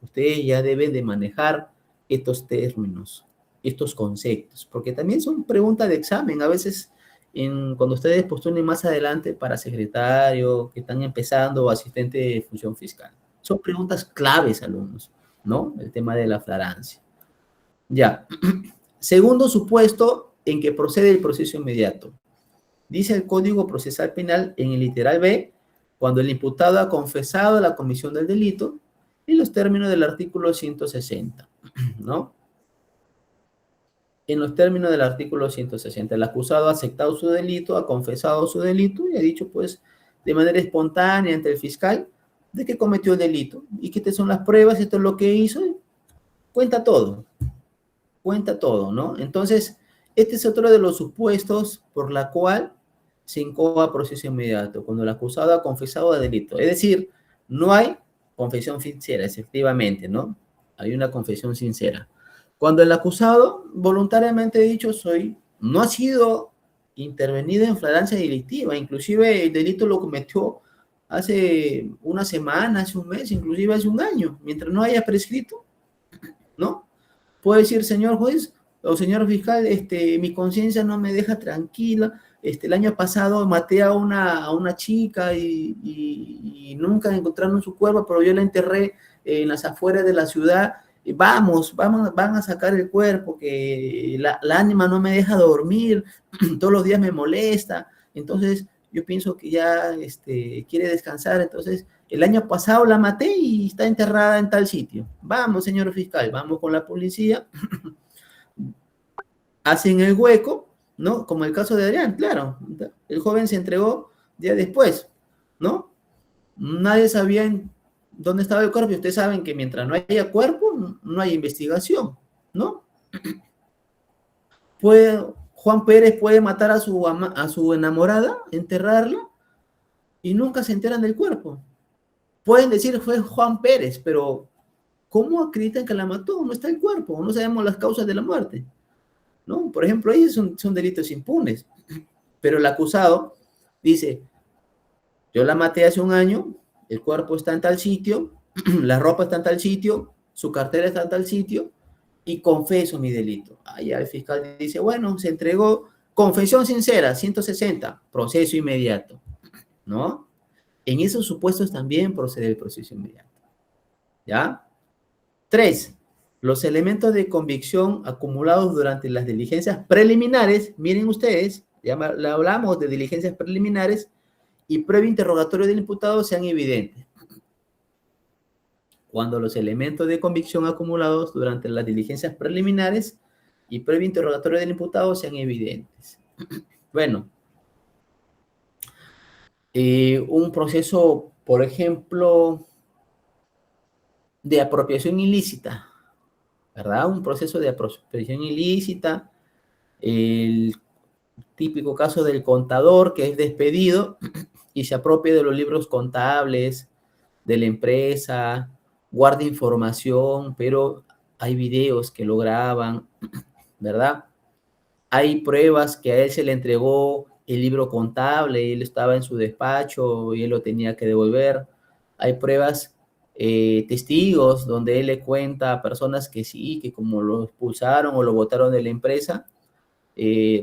ustedes ya deben de manejar estos términos, estos conceptos, porque también son preguntas de examen. A veces, cuando ustedes postulen más adelante para secretario, que están empezando, o asistente de función fiscal, son preguntas claves, alumnos, ¿no? El tema de la flagrancia. Ya. Segundo supuesto en que procede el proceso inmediato. Dice el Código Procesal Penal en el literal B, cuando el imputado ha confesado la comisión del delito, en los términos del artículo 160, ¿no? En los términos del artículo 160, el acusado ha aceptado su delito, ha confesado su delito y ha dicho, pues, de manera espontánea ante el fiscal, de que cometió el delito y que estas son las pruebas, esto es lo que hizo, cuenta todo, ¿no? Entonces, este es otro de los supuestos por la cual se incoa proceso inmediato, cuando el acusado ha confesado el delito. Es decir, no hay confesión sincera, efectivamente, ¿no? Hay una confesión sincera. Cuando el acusado voluntariamente ha dicho no ha sido intervenido en flagrancia delictiva, inclusive el delito lo cometió hace una semana, hace un mes, inclusive hace un año, mientras no haya prescrito, ¿no? Puede decir, señor juez o señor fiscal, mi conciencia no me deja tranquila, el año pasado maté a una chica y nunca encontraron su cuerpo, pero yo la enterré en las afueras de la ciudad. Van a sacar el cuerpo, que la ánima no me deja dormir, todos los días me molesta, entonces yo pienso que ya quiere descansar, entonces el año pasado la maté y está enterrada en tal sitio. Vamos, señor fiscal, vamos con la policía, hacen el hueco, ¿no? Como el caso de Adrián, claro, el joven se entregó días después, ¿no? Nadie sabía dónde estaba el cuerpo, y ustedes saben que mientras no haya cuerpo, no hay investigación, ¿no? Juan Pérez puede matar a su enamorada, enterrarla, y nunca se enteran del cuerpo. Pueden decir fue Juan Pérez, pero ¿cómo acreditan que la mató? No está el cuerpo, no sabemos las causas de la muerte, ¿no? Por ejemplo, ahí son delitos impunes, pero el acusado dice, yo la maté hace un año, el cuerpo está en tal sitio, la ropa está en tal sitio, su cartera está en tal sitio, y confeso mi delito. Allá el fiscal dice, bueno, se entregó, confesión sincera, 160, proceso inmediato, ¿no? En esos supuestos también procede el proceso inmediato, ¿ya? 3. Los elementos de convicción acumulados durante las diligencias preliminares, miren ustedes, ya hablamos de diligencias preliminares, y previo interrogatorio del imputado sean evidentes. Cuando los elementos de convicción acumulados durante las diligencias preliminares y previo interrogatorio del imputado sean evidentes. Bueno, un proceso, por ejemplo, de apropiación ilícita, ¿verdad? Un proceso de apropiación ilícita, el típico caso del contador que es despedido y se apropia de los libros contables de la empresa, guarda información, pero hay videos que lo graban, ¿verdad? Hay pruebas que a él se le entregó el libro contable y él estaba en su despacho y él lo tenía que devolver. Hay pruebas, testigos, donde él le cuenta a personas que sí, que como lo expulsaron o lo botaron de la empresa,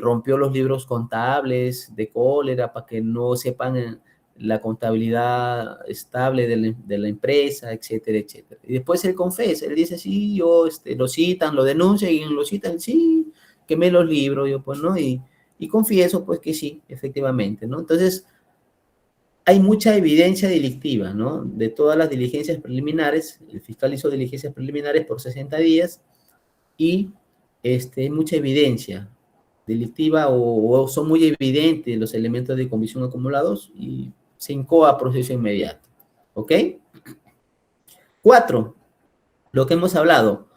rompió los libros contables de cólera para que no sepan la contabilidad estable de la empresa, etcétera, etcétera. Y después él confesa, él dice, sí, yo, lo citan, lo denuncian y lo citan, sí, quemé los libros, yo pues, ¿no? Y confieso, pues, que sí, efectivamente, ¿no? Entonces, hay mucha evidencia delictiva, ¿no? De todas las diligencias preliminares, el fiscal hizo diligencias preliminares por 60 días y hay mucha evidencia delictiva o son muy evidentes los elementos de convicción acumulados y se incoa proceso inmediato. ¿Ok? 4. Lo que hemos hablado.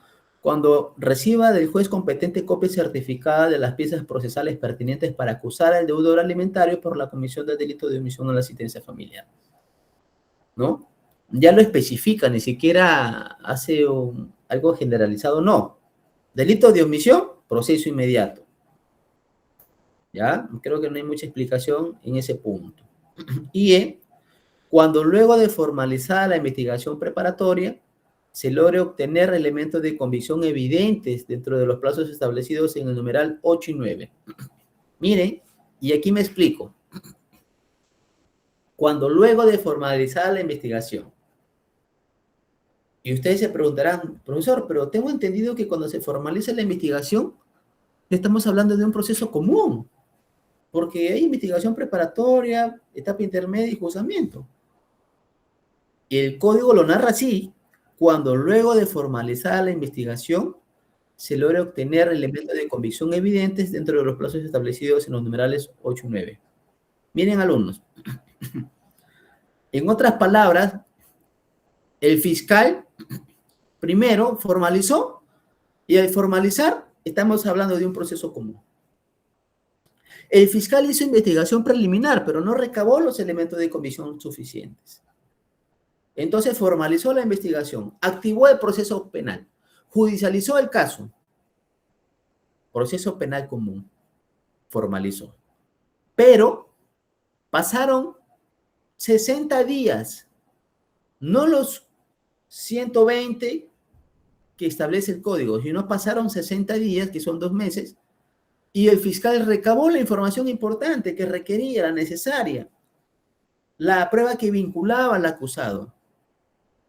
Cuando reciba del juez competente copia certificada de las piezas procesales pertinentes para acusar al deudor alimentario por la comisión del delito de omisión a la asistencia familiar. ¿No? Ya lo especifica, ni siquiera hace algo generalizado, no. Delito de omisión, proceso inmediato. ¿Ya? Creo que no hay mucha explicación en ese punto. Y cuando luego de formalizar la investigación preparatoria, se logre obtener elementos de convicción evidentes dentro de los plazos establecidos en el numeral 8 y 9. Miren, y aquí me explico. Cuando luego de formalizar la investigación, y ustedes se preguntarán, profesor, pero tengo entendido que cuando se formaliza la investigación, estamos hablando de un proceso común, porque hay investigación preparatoria, etapa intermedia y juzgamiento. Y el código lo narra así: cuando luego de formalizar la investigación, se logra obtener elementos de convicción evidentes dentro de los plazos establecidos en los numerales 8 y 9. Miren, alumnos, en otras palabras, el fiscal primero formalizó, y al formalizar estamos hablando de un proceso común. El fiscal hizo investigación preliminar, pero no recabó los elementos de convicción suficientes. Entonces formalizó la investigación, activó el proceso penal, judicializó el caso. Proceso penal común, formalizó. Pero pasaron 60 días, no los 120 que establece el código, sino pasaron 60 días, que son 2 meses, y el fiscal recabó la información importante que requería, la necesaria, la prueba que vinculaba al acusado.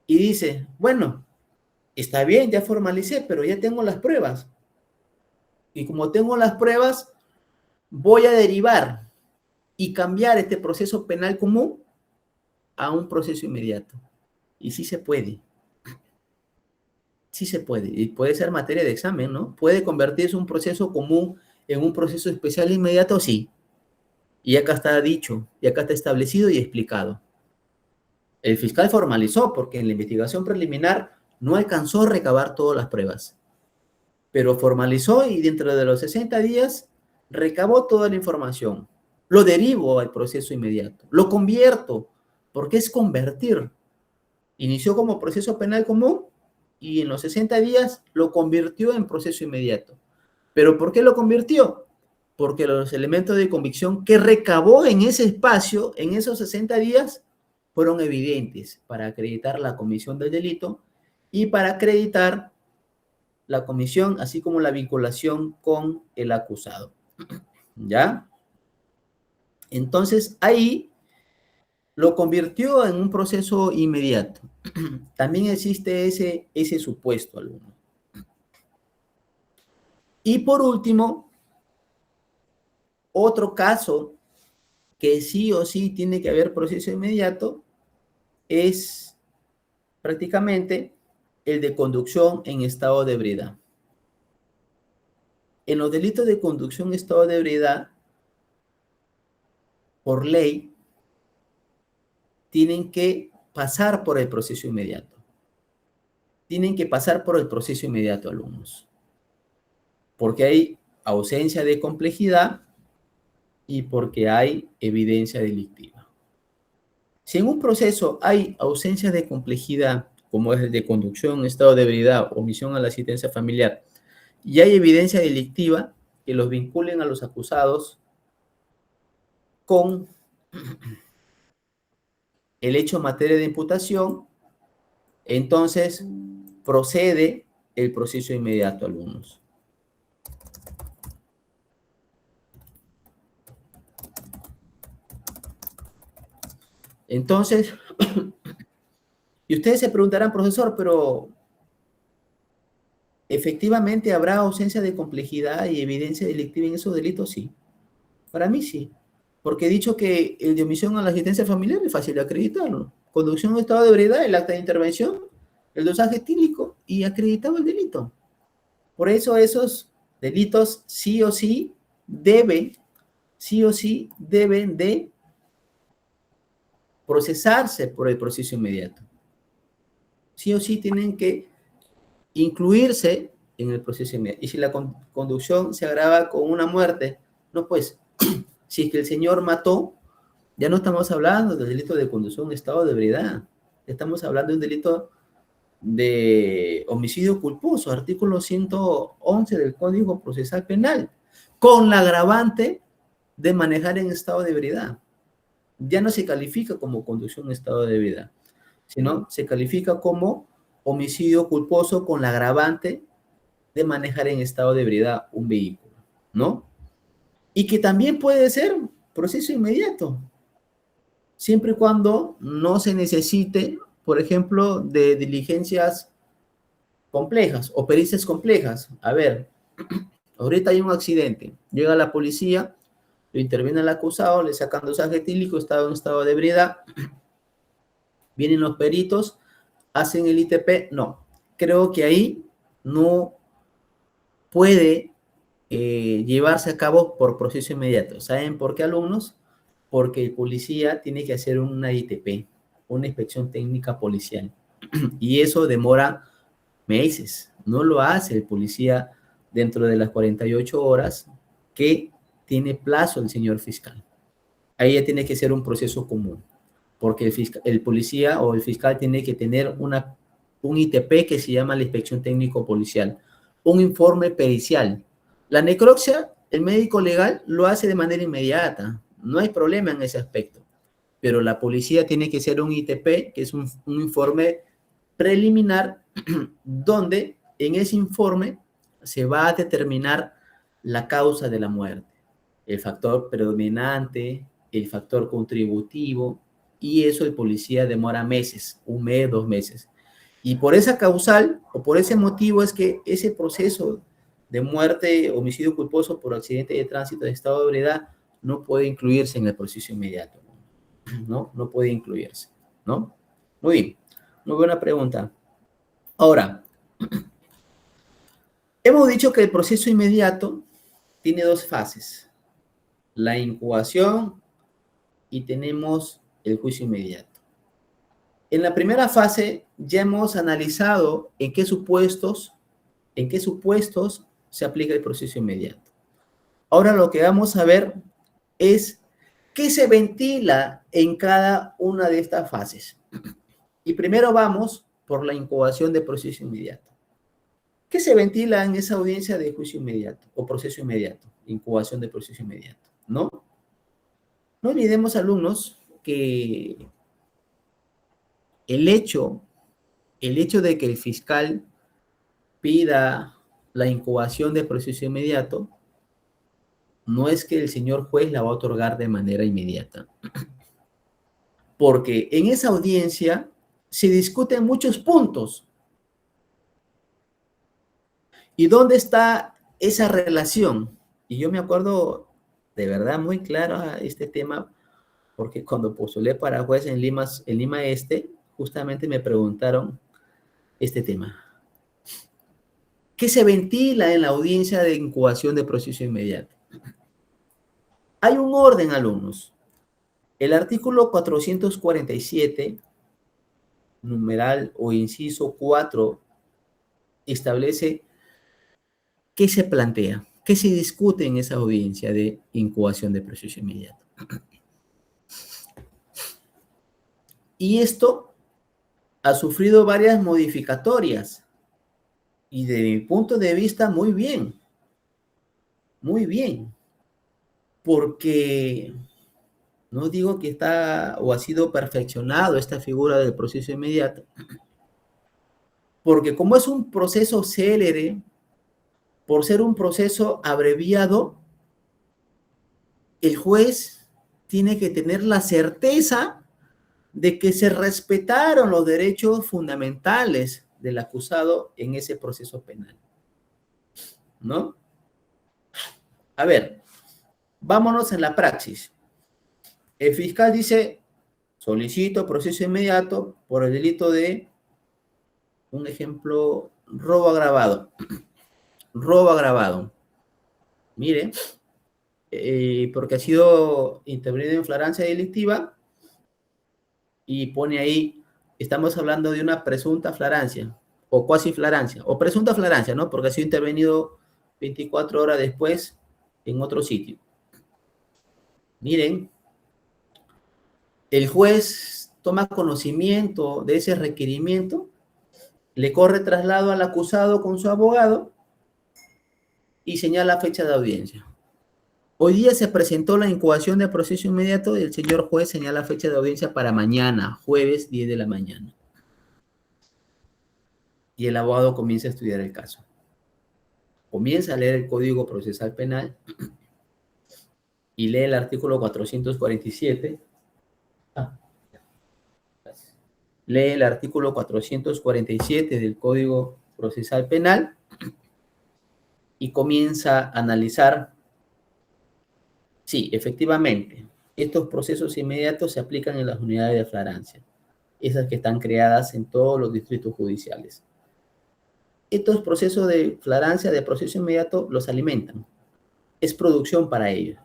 Y dice, bueno, está bien, ya formalicé, pero ya tengo las pruebas. Y como tengo las pruebas, voy a derivar y cambiar este proceso penal común a un proceso inmediato. Y sí se puede. Sí se puede. Y puede ser materia de examen, ¿no? ¿Puede convertirse un proceso común en un proceso especial inmediato? Sí. Y acá está dicho, y acá está establecido y explicado. El fiscal formalizó porque en la investigación preliminar no alcanzó a recabar todas las pruebas, pero formalizó y dentro de los 60 días recabó toda la información. Lo derivo al proceso inmediato, lo convierto, porque es convertir. Inició como proceso penal común y en los 60 días lo convirtió en proceso inmediato. ¿Pero por qué lo convirtió? Porque los elementos de convicción que recabó en ese espacio, en esos 60 días, fueron evidentes para acreditar la comisión del delito y para acreditar la comisión, así como la vinculación con el acusado. ¿Ya? Entonces, ahí lo convirtió en un proceso inmediato. También existe ese supuesto, alumno. Y por último, otro caso que sí o sí tiene que haber proceso inmediato es prácticamente el de conducción en estado de ebriedad. En los delitos de conducción en estado de ebriedad, por ley, tienen que pasar por el proceso inmediato. Tienen que pasar por el proceso inmediato, alumnos. Porque hay ausencia de complejidad y porque hay evidencia delictiva. Si en un proceso hay ausencia de complejidad, como es el de conducción, estado de ebriedad, omisión a la asistencia familiar, y hay evidencia delictiva que los vinculen a los acusados con el hecho en materia de imputación, entonces procede el proceso inmediato, alumnos. Entonces, y ustedes se preguntarán, profesor, pero ¿efectivamente habrá ausencia de complejidad y evidencia delictiva en esos delitos? Sí. Para mí sí. Porque he dicho que el de omisión a la asistencia familiar es fácil de acreditarlo. Conducción en estado de ebriedad, el acta de intervención, el dosaje etílico y acreditado el delito. Por eso esos delitos sí o sí deben de procesarse por el proceso inmediato. Sí o sí tienen que incluirse en el proceso inmediato. Y si la conducción se agrava con una muerte, no, pues, si es que el señor mató, ya no estamos hablando del delito de conducción en estado de ebriedad. Estamos hablando de un delito de homicidio culposo, artículo 111 del Código Procesal Penal, con la agravante de manejar en estado de ebriedad. Ya no se califica como conducción en estado de ebriedad, sino se califica como homicidio culposo con la agravante de manejar en estado de ebriedad un vehículo, ¿no? Y que también puede ser proceso inmediato, siempre y cuando no se necesite, por ejemplo, de diligencias complejas o pericias complejas. A ver, ahorita hay un accidente, llega la policía, lo interviene el acusado, le sacan dosaje etílico, está en estado de ebriedad, vienen los peritos, hacen el ITP. No, creo que ahí no puede llevarse a cabo por proceso inmediato. ¿Saben por qué, alumnos? Porque el policía tiene que hacer una ITP, una inspección técnica policial, y eso demora meses. No lo hace el policía dentro de las 48 horas que tiene plazo el señor fiscal. Ahí ya tiene que ser un proceso común, porque el policía o el fiscal tiene que tener un ITP que se llama la inspección técnico policial, un informe pericial. La necropsia, el médico legal lo hace de manera inmediata, no hay problema en ese aspecto, pero la policía tiene que hacer un ITP, que es un informe preliminar, donde en ese informe se va a determinar la causa de la muerte, el factor predominante, el factor contributivo, y eso el policía demora meses, un mes, 2 meses. Y por esa causal, o por ese motivo, es que ese proceso de muerte, homicidio culposo por accidente de tránsito de estado de ebriedad, no puede incluirse en el proceso inmediato, ¿no? No puede incluirse, ¿no? Muy bien, muy buena pregunta. Ahora, hemos dicho que el proceso inmediato tiene dos fases, la incubación y tenemos el juicio inmediato. En la primera fase ya hemos analizado en qué supuestos se aplica el proceso inmediato. Ahora lo que vamos a ver es qué se ventila en cada una de estas fases. Y primero vamos por la incubación de proceso inmediato. ¿Qué se ventila en esa audiencia de juicio inmediato o proceso inmediato? Incubación de proceso inmediato, ¿no? No olvidemos, alumnos, que el hecho de que el fiscal pida la incubación de proceso inmediato no es que el señor juez la va a otorgar de manera inmediata, porque en esa audiencia se discuten muchos puntos. ¿Y dónde está esa relación? Y yo me acuerdo de verdad muy claro a este tema, porque cuando postulé para juez en Lima Este, justamente me preguntaron este tema. ¿Qué se ventila en la audiencia de incubación de proceso inmediato? Hay un orden, alumnos. El artículo 447, numeral o inciso 4, establece qué se plantea, qué se discute en esa audiencia de incubación de proceso inmediato. Y esto ha sufrido varias modificatorias. Y de mi punto de vista, muy bien. Muy bien. Porque no digo que está o ha sido perfeccionado esta figura del proceso inmediato. Porque como es un proceso célere, por ser un proceso abreviado, el juez tiene que tener la certeza de que se respetaron los derechos fundamentales del acusado en ese proceso penal, ¿no? A ver, vámonos en la praxis. El fiscal dice, solicito proceso inmediato por el delito de, un ejemplo, robo agravado. Robo agravado. Mire, porque ha sido intervenido en flagrancia delictiva y pone ahí, estamos hablando de una presunta flagrancia o cuasi flagrancia o presunta flagrancia, ¿no? Porque ha sido intervenido 24 horas después en otro sitio. Miren, el juez toma conocimiento de ese requerimiento le corre traslado al acusado con su abogado y señala fecha de audiencia. Hoy día se presentó la incoación de proceso inmediato y el señor juez señala fecha de audiencia para mañana, jueves 10 de la mañana. Y el abogado comienza a estudiar el caso. Comienza a leer el Código Procesal Penal y lee el artículo 447. Lee el artículo 447 del Código Procesal Penal y comienza a analizar. Sí, efectivamente, estos procesos inmediatos se aplican en las unidades de flagrancia, esas que están creadas en todos los distritos judiciales. Estos procesos de flagrancia, de proceso inmediato, los alimentan. Es producción para ellos,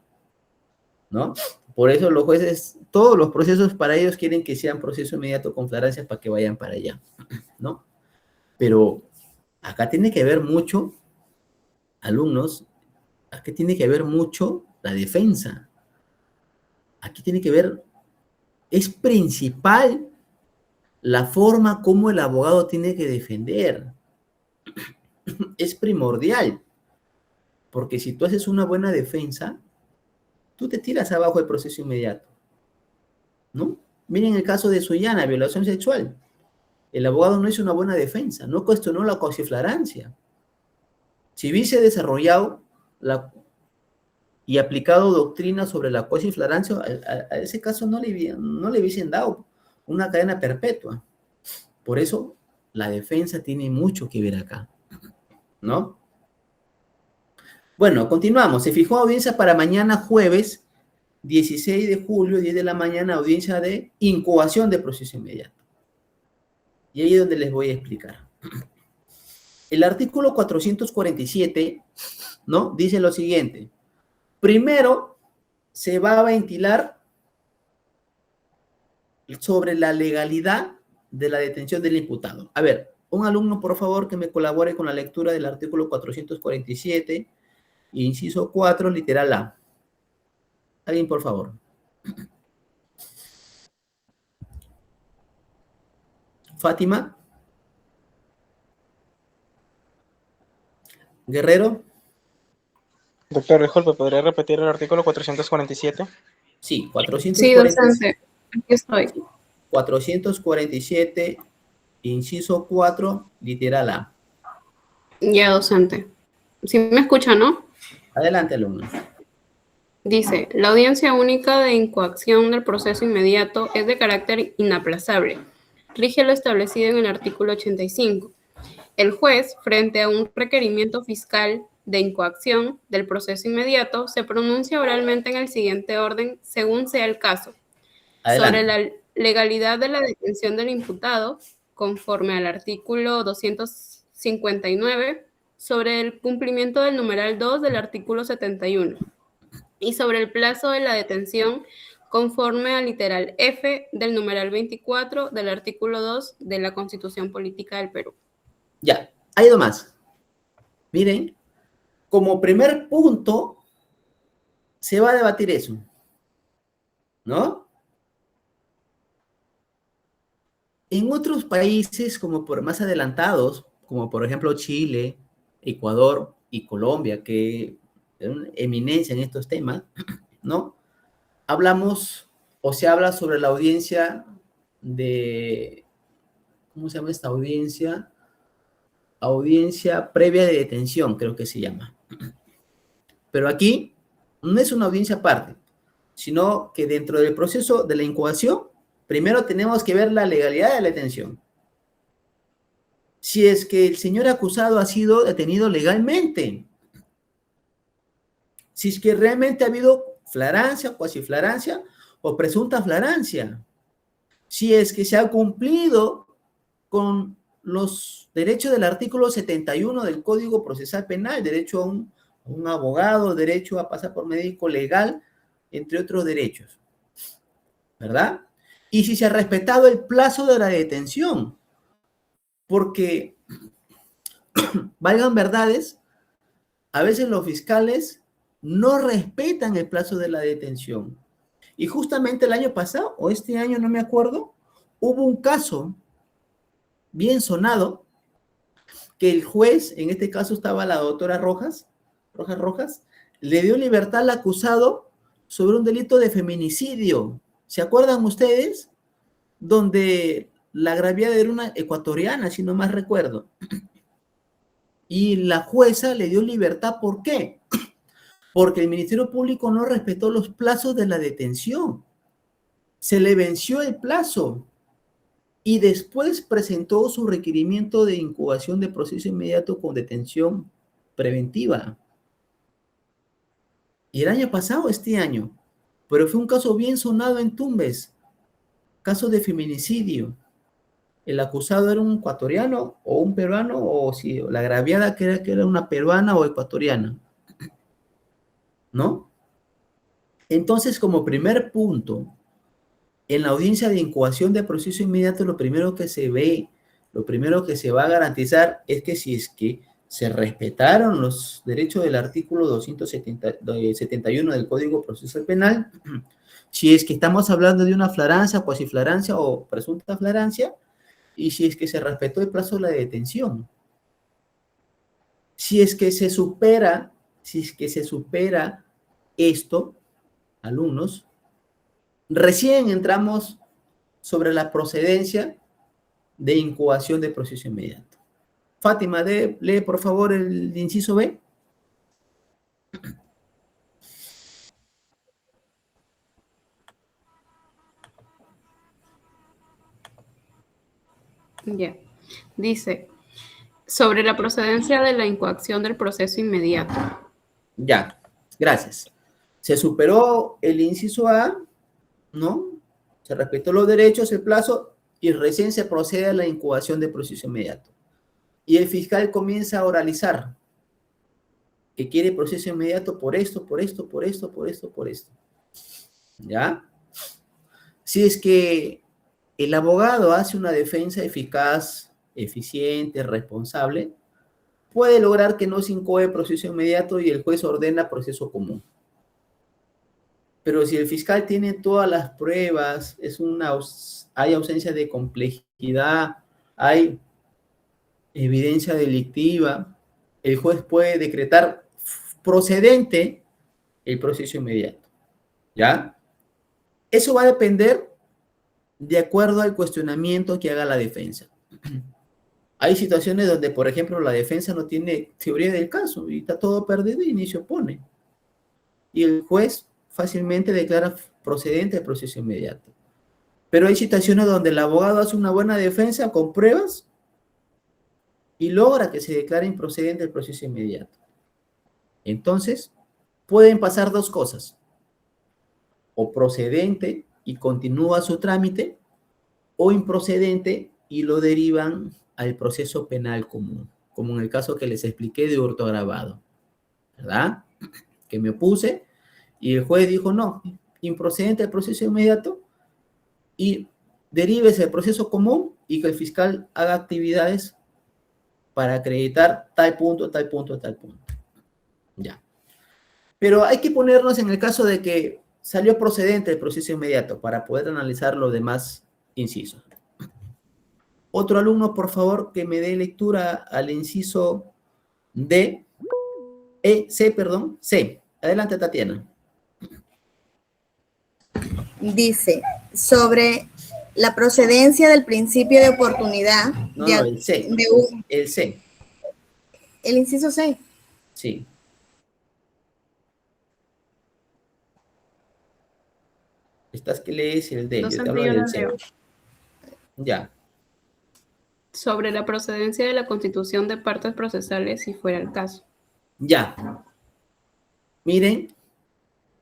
¿no? Por eso los jueces, todos los procesos para ellos quieren que sean proceso inmediato con flagrancia para que vayan para allá, ¿no? Pero acá tiene que ver mucho, alumnos, acá tiene que ver mucho la defensa. Aquí tiene que ver, es principal la forma como el abogado tiene que defender. Es primordial, porque si tú haces una buena defensa, tú te tiras abajo del proceso inmediato, ¿no? Miren el caso de Sullana, violación sexual. El abogado no hizo una buena defensa, no cuestionó la coaciflagrancia. Si hubiese desarrollado y aplicado doctrina sobre la coaciflagrancia, a ese caso no le hubiesen dado una cadena perpetua. Por eso, la defensa tiene mucho que ver acá, ¿no? Bueno, continuamos. Se fijó audiencia para mañana jueves 16 de julio, 10 de la mañana, audiencia de incoación de proceso inmediato. Y ahí es donde les voy a explicar. El artículo 447, ¿no? Dice lo siguiente. Primero, se va a ventilar sobre la legalidad de la detención del imputado. A ver, un alumno, por favor, que me colabore con la lectura del artículo 447, inciso 4, literal A. Alguien, por favor. Fátima. Guerrero. Doctor, disculpe, ¿podría repetir el artículo 447? Sí, Sí, docente, aquí estoy. 447, inciso 4, literal A. Ya, docente. Sí me escucha, ¿no? Adelante, alumno. Dice, la audiencia única de incoacción del proceso inmediato es de carácter inaplazable. Rige lo establecido en el artículo 85. El juez, frente a un requerimiento fiscal de incoacción del proceso inmediato, se pronuncia oralmente en el siguiente orden, según sea el caso. Adelante. Sobre la legalidad de la detención del imputado, conforme al artículo 259, sobre el cumplimiento del numeral 2 del artículo 71, y sobre el plazo de la detención, conforme al literal F del numeral 24 del artículo 2 de la Constitución Política del Perú. Ya, hay dos más. Miren, como primer punto, se va a debatir eso, ¿no? En otros países, como por más adelantados, como por ejemplo Chile, Ecuador y Colombia, que es una eminencia en estos temas, ¿no? Hablamos o se habla sobre la audiencia de, ¿cómo se llama esta audiencia? Audiencia previa de detención, creo que se llama. Pero aquí no es una audiencia aparte, sino que dentro del proceso de la incoación, primero tenemos que ver la legalidad de la detención. Si es que el señor acusado ha sido detenido legalmente, si es que realmente ha habido flagrancia, cuasiflagrancia o presunta flagrancia, si es que se ha cumplido con los derechos del artículo 71 del Código Procesal Penal, derecho a un abogado, derecho a pasar por médico legal, entre otros derechos, ¿verdad? Y si se ha respetado el plazo de la detención, porque, valgan verdades, a veces los fiscales no respetan el plazo de la detención. Y justamente el año pasado, o este año, no me acuerdo, hubo un caso bien sonado, que el juez, en este caso estaba la doctora Rojas, le dio libertad al acusado sobre un delito de feminicidio. ¿Se acuerdan ustedes? Donde la agraviada era una ecuatoriana, si no más recuerdo. Y la jueza le dio libertad, ¿por qué? Porque el Ministerio Público no respetó los plazos de la detención. Se le venció el plazo y después presentó su requerimiento de incubación de proceso inmediato con detención preventiva. Y el año pasado, este año, pero fue un caso bien sonado en Tumbes, caso de feminicidio. El acusado era un ecuatoriano o un peruano, o si la agraviada que era una peruana o ecuatoriana, ¿no? Entonces, como primer punto, en la audiencia de incoación de proceso inmediato, lo primero que se ve, lo primero que se va a garantizar es que si es que se respetaron los derechos del artículo 271 del Código Procesal Penal, si es que estamos hablando de una flagrancia, cuasiflagrancia o presunta flagrancia, y si es que se respetó el plazo de la detención. Si es que se supera esto, alumnos, recién entramos sobre la procedencia de incoación de proceso inmediato. Fátima, lee por favor el inciso B. Ya. Dice, sobre la procedencia de la incoacción del proceso inmediato. Ya, gracias. Se superó el inciso A, ¿no? Se respetó los derechos, el plazo, y recién se procede a la incubación de proceso inmediato. Y el fiscal comienza a oralizar que quiere proceso inmediato por esto, por esto, por esto, por esto, por esto. ¿Ya? Si es que el abogado hace una defensa eficaz, eficiente, responsable, puede lograr que no se incoe proceso inmediato y el juez ordena proceso común. Pero si el fiscal tiene todas las pruebas, hay ausencia de complejidad, hay evidencia delictiva, el juez puede decretar procedente el proceso inmediato. ¿Ya? Eso va a depender de acuerdo al cuestionamiento que haga la defensa. Hay situaciones donde, por ejemplo, la defensa no tiene teoría del caso y está todo perdido y ni se opone. Y el juez fácilmente declara procedente el proceso inmediato. Pero hay situaciones donde el abogado hace una buena defensa con pruebas y logra que se declare improcedente el proceso inmediato. Entonces, pueden pasar dos cosas. O procedente y continúa su trámite, o improcedente y lo derivan al proceso penal común, como en el caso que les expliqué de hurto agravado, ¿verdad? Que me opuse y el juez dijo no, improcedente el proceso inmediato y derívese el proceso común y que el fiscal haga actividades para acreditar tal punto, tal punto, tal punto. Ya. Pero hay que ponernos en el caso de que salió procedente el proceso inmediato para poder analizar los demás incisos. Otro alumno, por favor, que me dé lectura al inciso C. Adelante, Tatiana. Dice, sobre la procedencia del principio de oportunidad. No, el C. El C. El inciso C. Sí. Estás que lees el D. Yo te hablo del C. Ya. Sobre la procedencia de la constitución de partes procesales, si fuera el caso. Ya. Miren,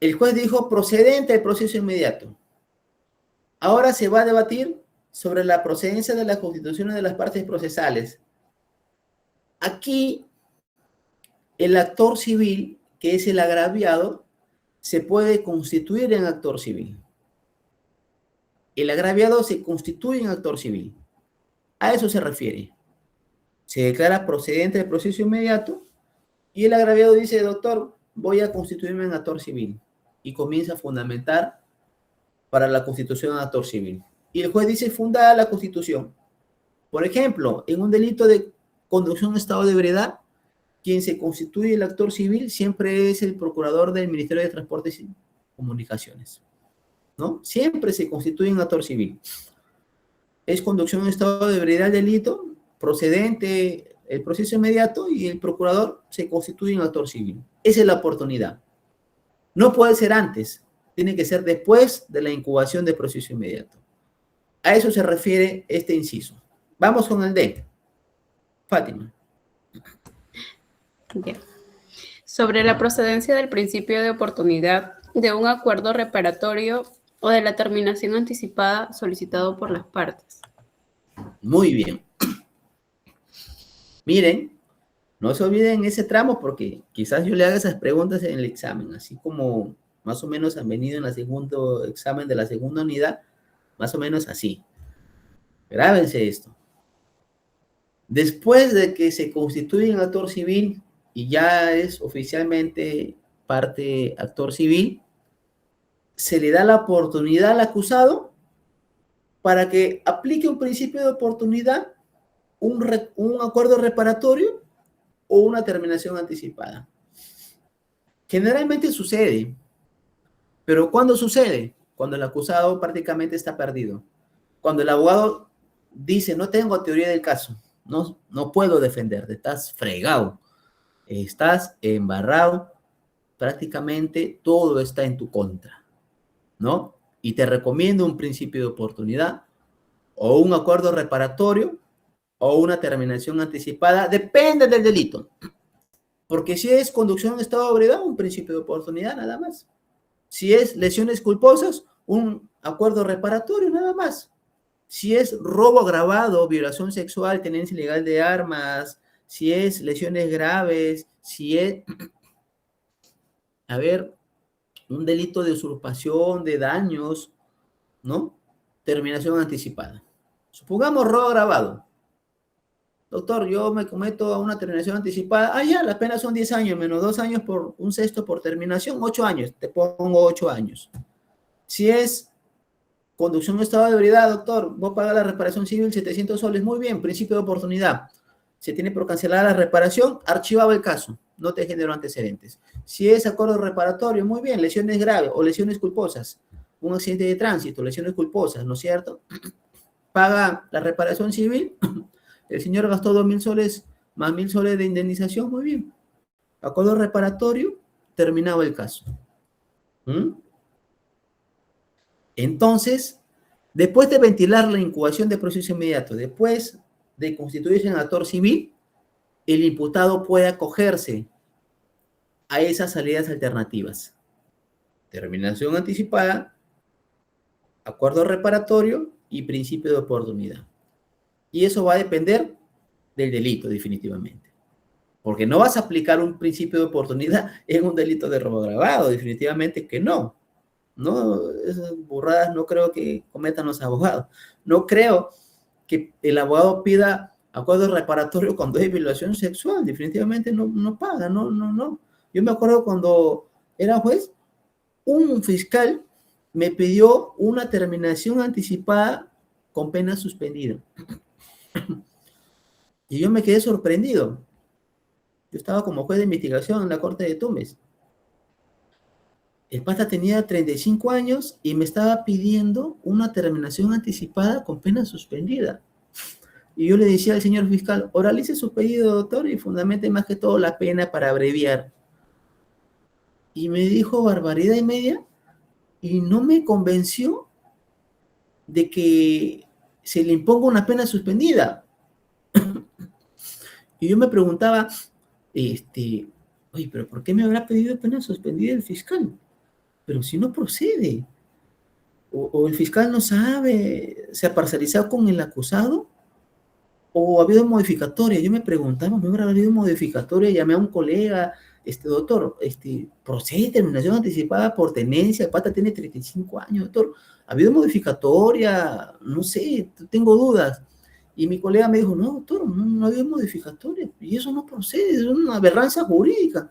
el juez dijo procedente el proceso inmediato. Ahora se va a debatir sobre la procedencia de las constituciones de las partes procesales. Aquí, el actor civil, que es el agraviado, se puede constituir en actor civil. El agraviado se constituye en actor civil. A eso se refiere. Se declara procedente del proceso inmediato y el agraviado dice, doctor, voy a constituirme en actor civil. Y comienza a fundamentar para la constitución de actor civil. Y el juez dice, fundada la constitución. Por ejemplo, en un delito de conducción en estado de ebriedad, quien se constituye el actor civil siempre es el procurador del Ministerio de Transportes y Comunicaciones, ¿no? Siempre se constituye un actor civil. Es conducción en estado de ebriedad del delito, procedente el proceso inmediato, y el procurador se constituye un actor civil. Esa es la oportunidad. No puede ser antes, tiene que ser después de la incubación del proceso inmediato. A eso se refiere este inciso. Vamos con el D. Fátima. Bien. Sobre la procedencia del principio de oportunidad de un acuerdo reparatorio o de la terminación anticipada solicitado por las partes. Muy bien. Miren, no se olviden ese tramo porque quizás yo le haga esas preguntas en el examen, así como más o menos han venido en el segundo examen de la segunda unidad, más o menos así. Grábense esto. Después de que se constituye un actor civil y ya es oficialmente parte actor civil, se le da la oportunidad al acusado para que aplique un principio de oportunidad, un acuerdo reparatorio o una terminación anticipada. Generalmente sucede, pero ¿cuándo sucede? Cuando el acusado prácticamente está perdido. Cuando el abogado dice, no tengo teoría del caso, no puedo defenderte, estás fregado, estás embarrado, prácticamente todo está en tu contra, ¿no? Y te recomiendo un principio de oportunidad o un acuerdo reparatorio o una terminación anticipada, depende del delito. Porque si es conducción en estado de ebriedad, un principio de oportunidad nada más. Si es lesiones culposas, un acuerdo reparatorio nada más. Si es robo agravado, violación sexual, tenencia ilegal de armas, si es lesiones graves, si es, a ver, un delito de usurpación, de daños, ¿no? Terminación anticipada. Supongamos robo agravado. Doctor, yo me cometo a una terminación anticipada. Ah, ya, las penas son 10 años, menos 2 años por un sexto por terminación, 8 años. Te pongo 8 años. Si es conducción en estado de ebriedad, doctor, vos pagas la reparación civil 700 soles. Muy bien, principio de oportunidad. Se tiene por cancelada la reparación, archivado el caso. No te generó antecedentes. Si es acuerdo reparatorio, muy bien, lesiones graves o lesiones culposas. Un accidente de tránsito, lesiones culposas, ¿no es cierto? Paga la reparación civil. El señor gastó 2.000 soles más 1.000 soles de indemnización, muy bien. Acuerdo reparatorio, terminado el caso. Entonces, después de ventilar la incubación de proceso inmediato, después de constituirse en actor civil, el imputado puede acogerse a esas salidas alternativas. Terminación anticipada, acuerdo reparatorio y principio de oportunidad. Y eso va a depender del delito, definitivamente. Porque no vas a aplicar un principio de oportunidad en un delito de robo agravado, definitivamente que no. No, esas burradas no creo que cometan los abogados. No creo que el abogado pida acuerdo reparatorio cuando hay violación sexual. Definitivamente no paga, no. Yo me acuerdo cuando era juez, un fiscal me pidió una terminación anticipada con pena suspendida. Y yo me quedé sorprendido. Yo estaba como juez de investigación en la Corte de Tumbes. El pata tenía 35 años y me estaba pidiendo una terminación anticipada con pena suspendida. Y yo le decía al señor fiscal, oralice su pedido, doctor, y fundamente más que todo la pena para abreviar. Y me dijo barbaridad y media, y no me convenció de que se le imponga una pena suspendida. Y yo me preguntaba, oye, pero ¿por qué me habrá pedido pena suspendida el fiscal? Pero si no procede. O el fiscal no sabe, se ha parcializado con el acusado, o ha habido modificatoria. Yo me preguntaba, ¿me habrá habido modificatoria? Llamé a un colega, doctor, procede terminación anticipada por tenencia, el pata tiene 35 años, doctor, ¿ha habido modificatoria? No sé, tengo dudas. Y mi colega me dijo, no, doctor, no ha habido modificatoria, y eso no procede, es una aberrancia jurídica.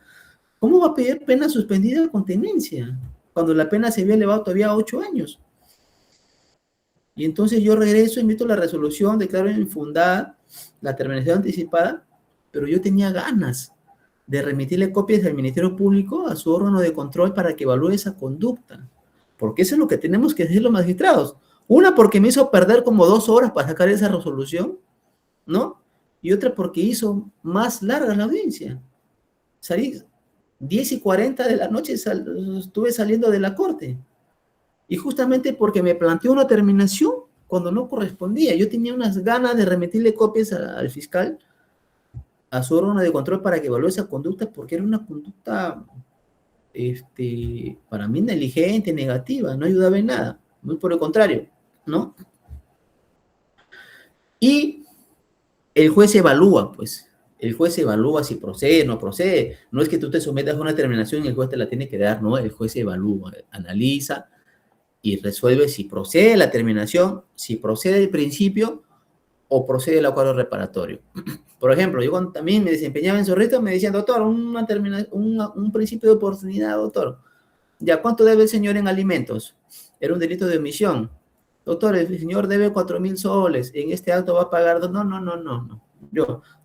¿Cómo va a pedir pena suspendida con tenencia? Cuando la pena se había elevado todavía a 8 años. Y entonces yo regreso, emito la resolución, declaro infundada la terminación anticipada, pero yo tenía ganas de remitirle copias del Ministerio Público a su órgano de control para que evalúe esa conducta. Porque eso es lo que tenemos que decir los magistrados. Una, porque me hizo perder como 2 horas para sacar esa resolución, ¿no? Y otra porque hizo más larga la audiencia. Salí 10:40 de la noche, estuve saliendo de la corte. Y justamente porque me planteó una terminación cuando no correspondía. Yo tenía unas ganas de remitirle copias al fiscal, a su órgano de control, para que evalúe esa conducta, porque era una conducta, para mí, negligente, negativa, no ayudaba en nada, muy por el contrario, ¿no? Y el juez evalúa, pues, el juez evalúa si procede, no procede. No es que tú te sometas a una terminación y el juez te la tiene que dar, no, el juez evalúa, analiza y resuelve si procede la terminación, si procede el principio o procede el acuerdo reparatorio. Por ejemplo, yo cuando también me desempeñaba en Zorrito, me decían, doctor, un principio de oportunidad, doctor. ¿Ya cuánto debe el señor en alimentos? Era un delito de omisión. Doctor, el señor debe 4.000 soles. En este acto va a pagar... No.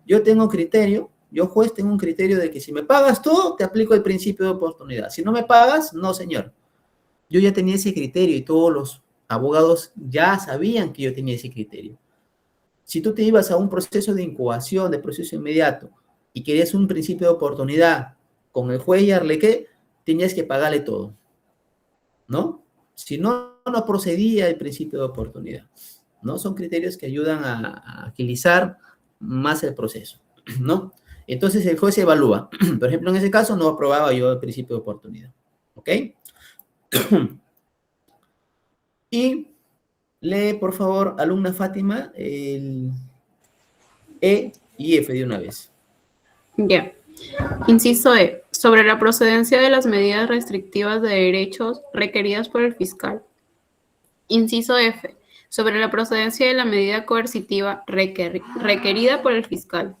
Yo tengo criterio, yo juez tengo un criterio de que si me pagas tú, te aplico el principio de oportunidad. Si no me pagas, no, señor. Yo ya tenía ese criterio y todos los abogados ya sabían que yo tenía ese criterio. Si tú te ibas a un proceso de incoación, de proceso inmediato, y querías un principio de oportunidad con el juez y Arlequé, tenías que pagarle todo, ¿no? Si no, no procedía el principio de oportunidad, ¿no? Son criterios que ayudan a agilizar más el proceso, ¿no? Entonces el juez evalúa. Por ejemplo, en ese caso no aprobaba yo el principio de oportunidad, ¿ok? Y lee, por favor, alumna Fátima, el E y F de una vez. Ya. Inciso E. Sobre la procedencia de las medidas restrictivas de derechos requeridas por el fiscal. Inciso F. Sobre la procedencia de la medida coercitiva requerida por el fiscal.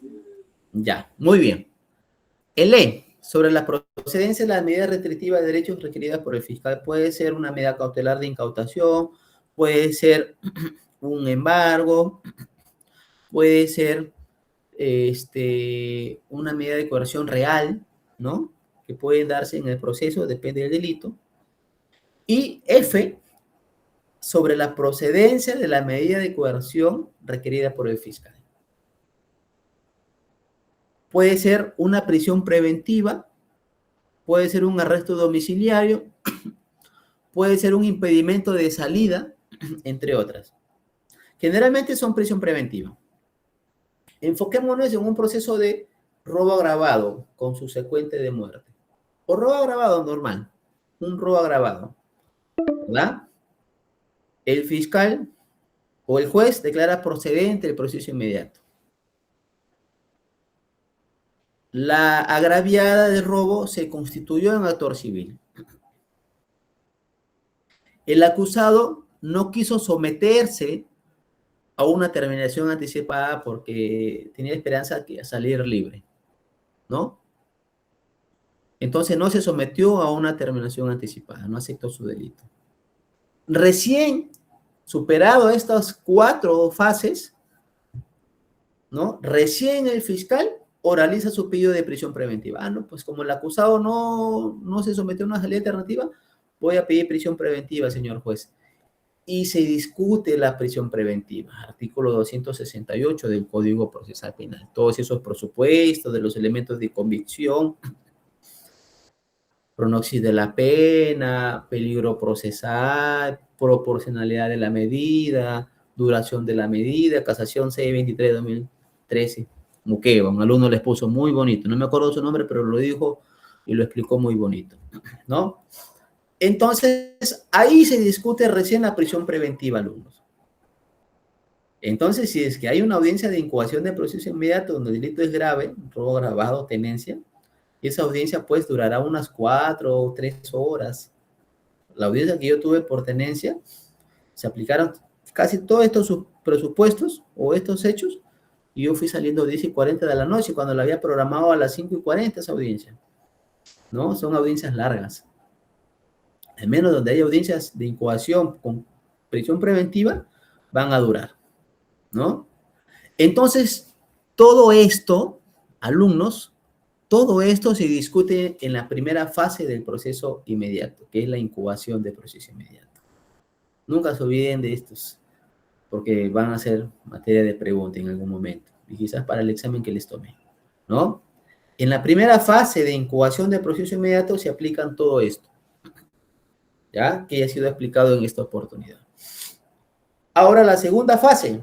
Ya, muy bien. El E. Sobre la procedencia de las medidas restrictivas de derechos requeridas por el fiscal. Puede ser una medida cautelar de incautación, puede ser un embargo, puede ser una medida de coerción real, ¿no? Que puede darse en el proceso, depende del delito. Y F, sobre la procedencia de la medida de coerción requerida por el fiscal. Puede ser una prisión preventiva, puede ser un arresto domiciliario, puede ser un impedimento de salida, entre otras. Generalmente son prisión preventiva. Enfoquémonos en un proceso de robo agravado con subsecuente de muerte. O robo agravado normal. Un robo agravado. ¿Verdad? El fiscal o el juez declara procedente el proceso inmediato. La agraviada de robo se constituyó en actor civil. El acusado no quiso someterse a una terminación anticipada porque tenía esperanza de salir libre, ¿no? Entonces no se sometió a una terminación anticipada, no aceptó su delito. Recién superado estas 4 fases, ¿no? Recién el fiscal oraliza su pedido de prisión preventiva. Ah, no, pues como el acusado no se sometió a una salida alternativa, voy a pedir prisión preventiva, señor juez. Y se discute la prisión preventiva, artículo 268 del Código Procesal Penal. Todos esos presupuestos de los elementos de convicción, pronoxis de la pena, peligro procesal, proporcionalidad de la medida, duración de la medida, casación 623 de 2013. Muqueva, un alumno les puso muy bonito, no me acuerdo su nombre, pero lo dijo y lo explicó muy bonito, ¿no? Entonces, ahí se discute recién la prisión preventiva, alumnos. Entonces, si es que hay una audiencia de incoación de proceso inmediato donde el delito es grave, robo agravado, tenencia, esa audiencia pues durará unas 4 o 3 horas. La audiencia que yo tuve por tenencia, se aplicaron casi todos estos presupuestos o estos hechos, y yo fui saliendo 10:40 de la noche cuando la había programado a las 5:40 esa audiencia, ¿no? Son audiencias largas. Al menos donde hay audiencias de incoación con prisión preventiva, van a durar, ¿no? Entonces, todo esto alumnos, todo esto se discute en la primera fase del proceso inmediato, que es la incubación del proceso inmediato. Nunca se olviden de estos, porque van a ser materia de pregunta en algún momento, y quizás para el examen que les tome, ¿no? En la primera fase de incubación del proceso inmediato se aplican todo esto, ¿ya? Que ya ha sido explicado en esta oportunidad. Ahora la segunda fase.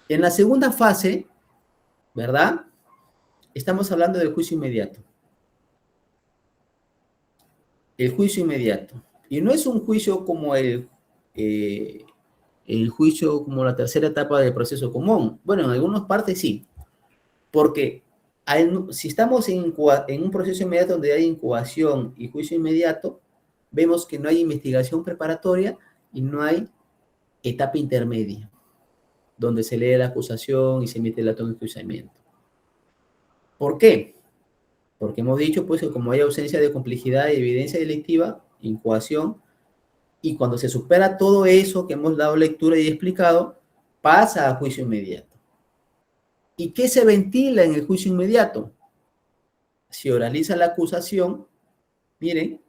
En la segunda fase, ¿verdad? Estamos hablando del juicio inmediato. El juicio inmediato. Y no es un juicio como el juicio como la tercera etapa del proceso común. Bueno, en algunas partes sí. Porque si estamos en un proceso inmediato donde hay incubación y juicio inmediato, vemos que no hay investigación preparatoria y no hay etapa intermedia, donde se lee la acusación y se emite el acto de enjuiciamiento. ¿Por qué? Porque hemos dicho, pues, que como hay ausencia de complejidad y evidencia delictiva, incoación, y cuando se supera todo eso que hemos dado lectura y explicado, pasa a juicio inmediato. ¿Y qué se ventila en el juicio inmediato? Se oraliza la acusación, miren,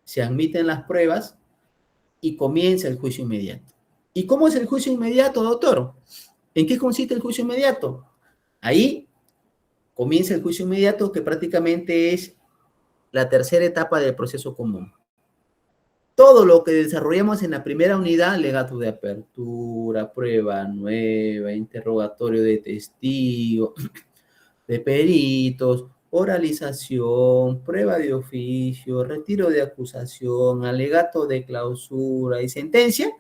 se admiten las pruebas y comienza el juicio inmediato. ¿Y cómo es el juicio inmediato, doctor? ¿En qué consiste el juicio inmediato? Ahí comienza el juicio inmediato, que prácticamente es la tercera etapa del proceso común. Todo lo que desarrollamos en la primera unidad, alegato de apertura, prueba nueva, interrogatorio de testigos, de peritos, oralización, prueba de oficio, retiro de acusación, alegato de clausura y sentencia,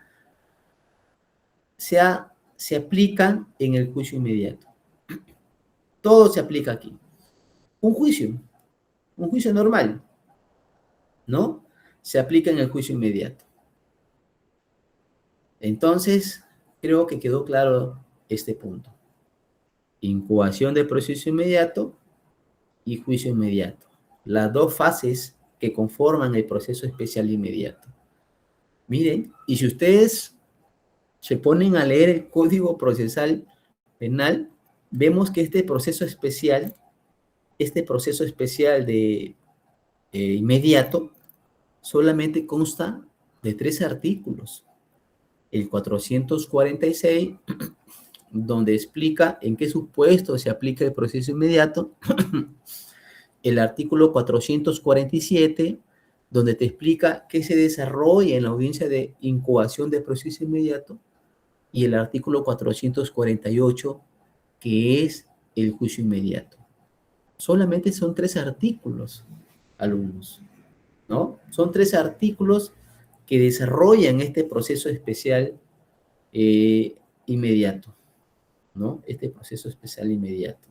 se aplican en el juicio inmediato. Todo se aplica aquí. Un juicio normal, ¿no? Se aplica en el juicio inmediato. Entonces, creo que quedó claro este punto. Incubación del proceso inmediato y juicio inmediato. Las dos fases que conforman el proceso especial inmediato. Miren, y si ustedes se ponen a leer el Código Procesal Penal, vemos que este proceso especial de inmediato solamente consta de 3 artículos. El 446, donde explica en qué supuesto se aplica el proceso inmediato. El artículo 447, donde te explica qué se desarrolla en la audiencia de incubación del proceso inmediato. Y el artículo 448, que es el juicio inmediato. Solamente son 3 artículos, alumnos, ¿no? Son 3 artículos que desarrollan este proceso especial inmediato, ¿no? Este proceso especial inmediato.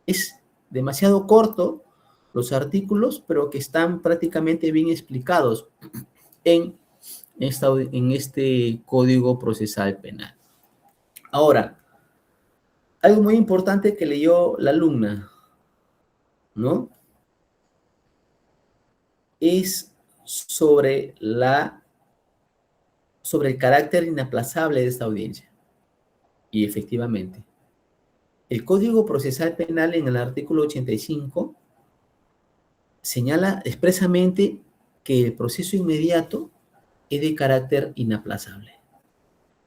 Es demasiado corto los artículos, pero que están prácticamente bien explicados en este Código Procesal Penal. Ahora, algo muy importante que leyó la alumna, ¿no? Es sobre el carácter inaplazable de esta audiencia. Y efectivamente, el Código Procesal Penal en el artículo 85 señala expresamente que el proceso inmediato es de carácter inaplazable.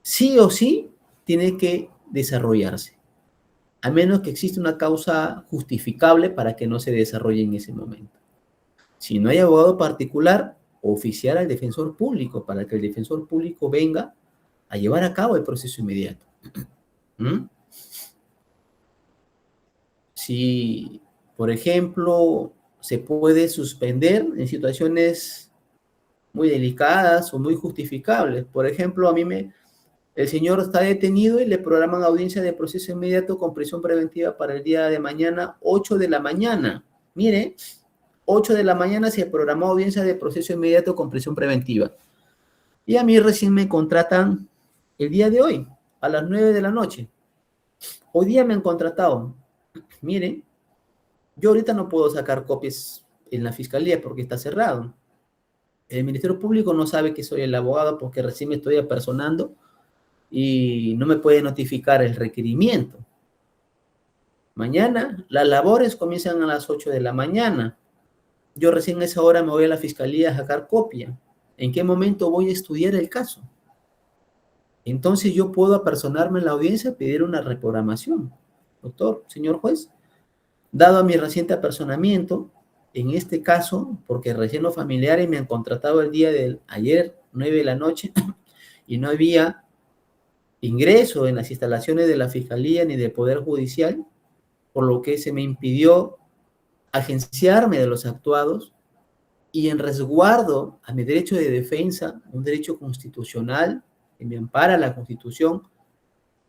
Sí o sí tiene que desarrollarse, a menos que exista una causa justificable para que no se desarrolle en ese momento. Si no hay abogado particular, oficiar al defensor público para que el defensor público venga a llevar a cabo el proceso inmediato. Si, por ejemplo, se puede suspender en situaciones muy delicadas o muy justificables. Por ejemplo, el señor está detenido y le programan audiencia de proceso inmediato con prisión preventiva para el día de mañana, 8 de la mañana. Mire, 8 de la mañana se programó audiencia de proceso inmediato con prisión preventiva. Y a mí recién me contratan el día de hoy, a las 9 de la noche. Hoy día me han contratado. Miren, yo ahorita no puedo sacar copias en la fiscalía porque está cerrado. El Ministerio Público no sabe que soy el abogado porque recién me estoy apersonando y no me puede notificar el requerimiento. Mañana las labores comienzan a las 8 de la mañana. Yo recién a esa hora me voy a la fiscalía a sacar copia. ¿En qué momento voy a estudiar el caso? Entonces yo puedo apersonarme en la audiencia y pedir una reprogramación. Doctor, señor juez, dado a mi reciente apersonamiento, en este caso, porque recién los familiares me han contratado el día de ayer, 9 de la noche, y no había ingreso en las instalaciones de la Fiscalía ni del Poder Judicial, por lo que se me impidió agenciarme de los actuados y en resguardo a mi derecho de defensa, un derecho constitucional que me ampara la Constitución,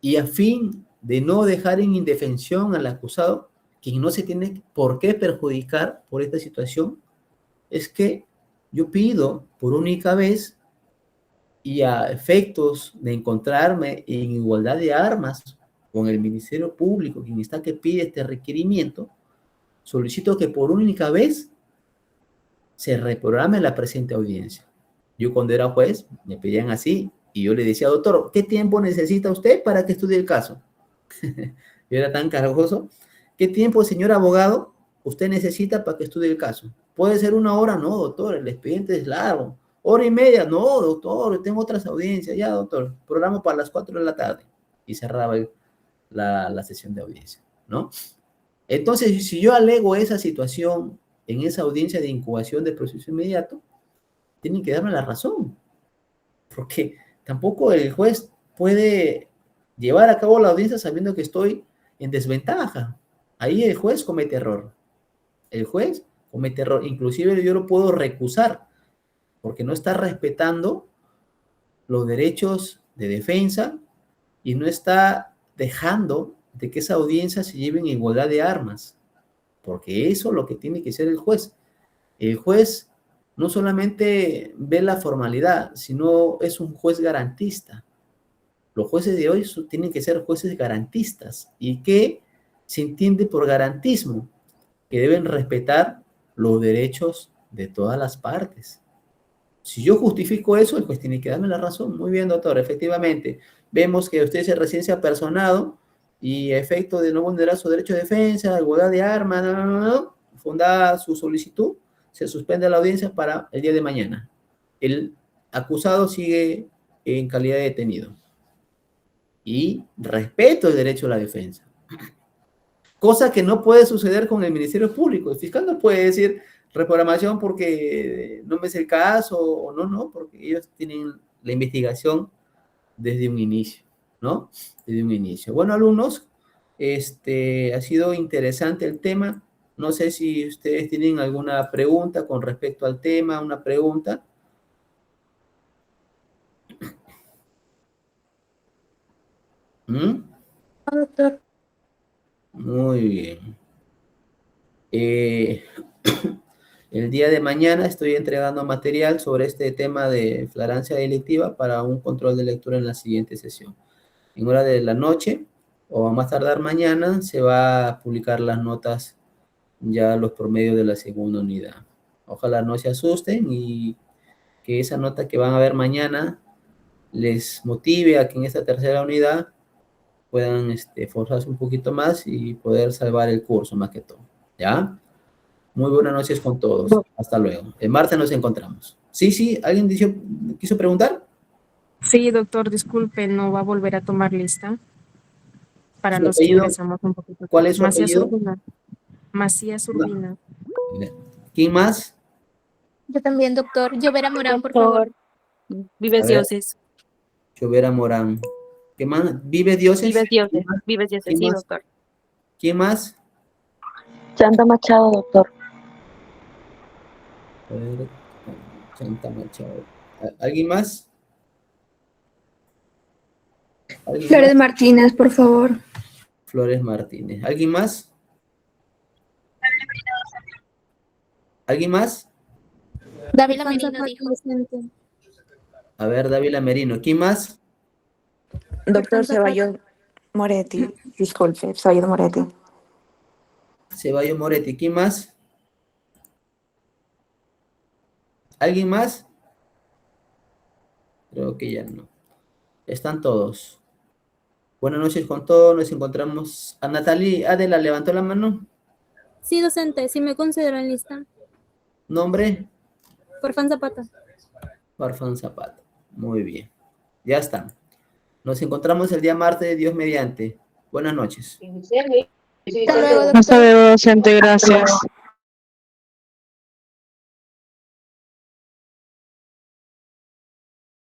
y a fin de no dejar en indefensión al acusado, quien no se tiene por qué perjudicar por esta situación, es que yo pido por única vez y a efectos de encontrarme en igualdad de armas con el Ministerio Público, quien está que pide este requerimiento, solicito que por única vez se reprograme la presente audiencia. Yo cuando era juez me pedían así y yo le decía, doctor, ¿qué tiempo necesita usted para que estudie el caso? Yo era tan cargoso. ¿Qué tiempo, señor abogado, usted necesita para que estudie el caso? ¿Puede ser 1 hora? No, doctor, el expediente es largo. ¿1 hora y media? No, doctor, tengo otras audiencias. Ya, doctor, programo para las 4 de la tarde. Y cerraba la sesión de audiencia, ¿no? Entonces, si yo alego esa situación en esa audiencia de incubación de proceso inmediato, tienen que darme la razón, porque tampoco el juez puede llevar a cabo la audiencia sabiendo que estoy en desventaja. Ahí el juez comete error. El juez comete error. Inclusive yo lo puedo recusar, porque no está respetando los derechos de defensa y no está dejando de que esa audiencia se lleve en igualdad de armas, porque eso es lo que tiene que ser el juez. El juez no solamente ve la formalidad, sino es un juez garantista. Los jueces de hoy tienen que ser jueces garantistas. ¿Y qué se entiende por garantismo? Que deben respetar los derechos de todas las partes. Si yo justifico eso, el juez tiene que darme la razón. Muy bien, doctor, efectivamente. Vemos que usted recién se ha personado y a efecto de no vulnerar su derecho de defensa, igualdad de armas, fundada su solicitud, se suspende la audiencia para el día de mañana. El acusado sigue en calidad de detenido. Y respeto el derecho a la defensa. Cosa que no puede suceder con el Ministerio Público. El fiscal no puede decir reprogramación porque no me es el caso o no, porque ellos tienen la investigación desde un inicio, ¿no? Desde un inicio. Bueno, alumnos, ha sido interesante el tema. No sé si ustedes tienen alguna pregunta con respecto al tema, una pregunta. ¿Mm? Doctor. Muy bien. El día de mañana estoy entregando material sobre este tema de flagrancia delictiva para un control de lectura en la siguiente sesión. En hora de la noche o a más tardar mañana se va a publicar las notas, ya los promedios de la segunda unidad. Ojalá no se asusten y que esa nota que van a ver mañana les motive a que en esta tercera unidad puedan esforzarse un poquito más y poder salvar el curso más que todo. ¿Ya? Muy buenas noches con todos. Hasta luego. El martes nos encontramos. Sí, ¿alguien quiso preguntar? Sí, doctor, disculpe, no va a volver a tomar lista para ¿Su los que apellido? ingresamos un poquito. ¿Cuál es su Macías apellido? Urbina. Macías Urbina. ¿Quién más? Yo también, doctor. Llovera Morán, por favor. Vives A ver. Dioses. Llovera Morán. ¿Qué más? ¿Vive Dioses? Vives Dioses. Vives ¿Quién Dioses, sí, más? doctor. ¿Quién más? Chanta Machado, doctor. A ver, Santa Machado. ¿Alguien más? ¿Alguien Flores más? Martínez, por favor. Flores Martínez. ¿Alguien más? ¿Alguien más? Dávila Merino dijo. A ver, Dávila Merino. ¿Quién más? Doctor Ceballos Moretti. Disculpe, Ceballos Moretti. Ceballos Moretti. ¿Quién más? ¿Alguien más? Creo que ya no. Están todos. Buenas noches con todos. Nos encontramos a Natalie Adela. ¿Levantó la mano? Sí, docente, sí me considero en lista. ¿Nombre? Farfán Zapata. Farfán Zapata. Muy bien. Ya está. Nos encontramos el día martes, Dios mediante. Buenas noches. Hasta luego, Hasta doctor. luego, docente, gracias.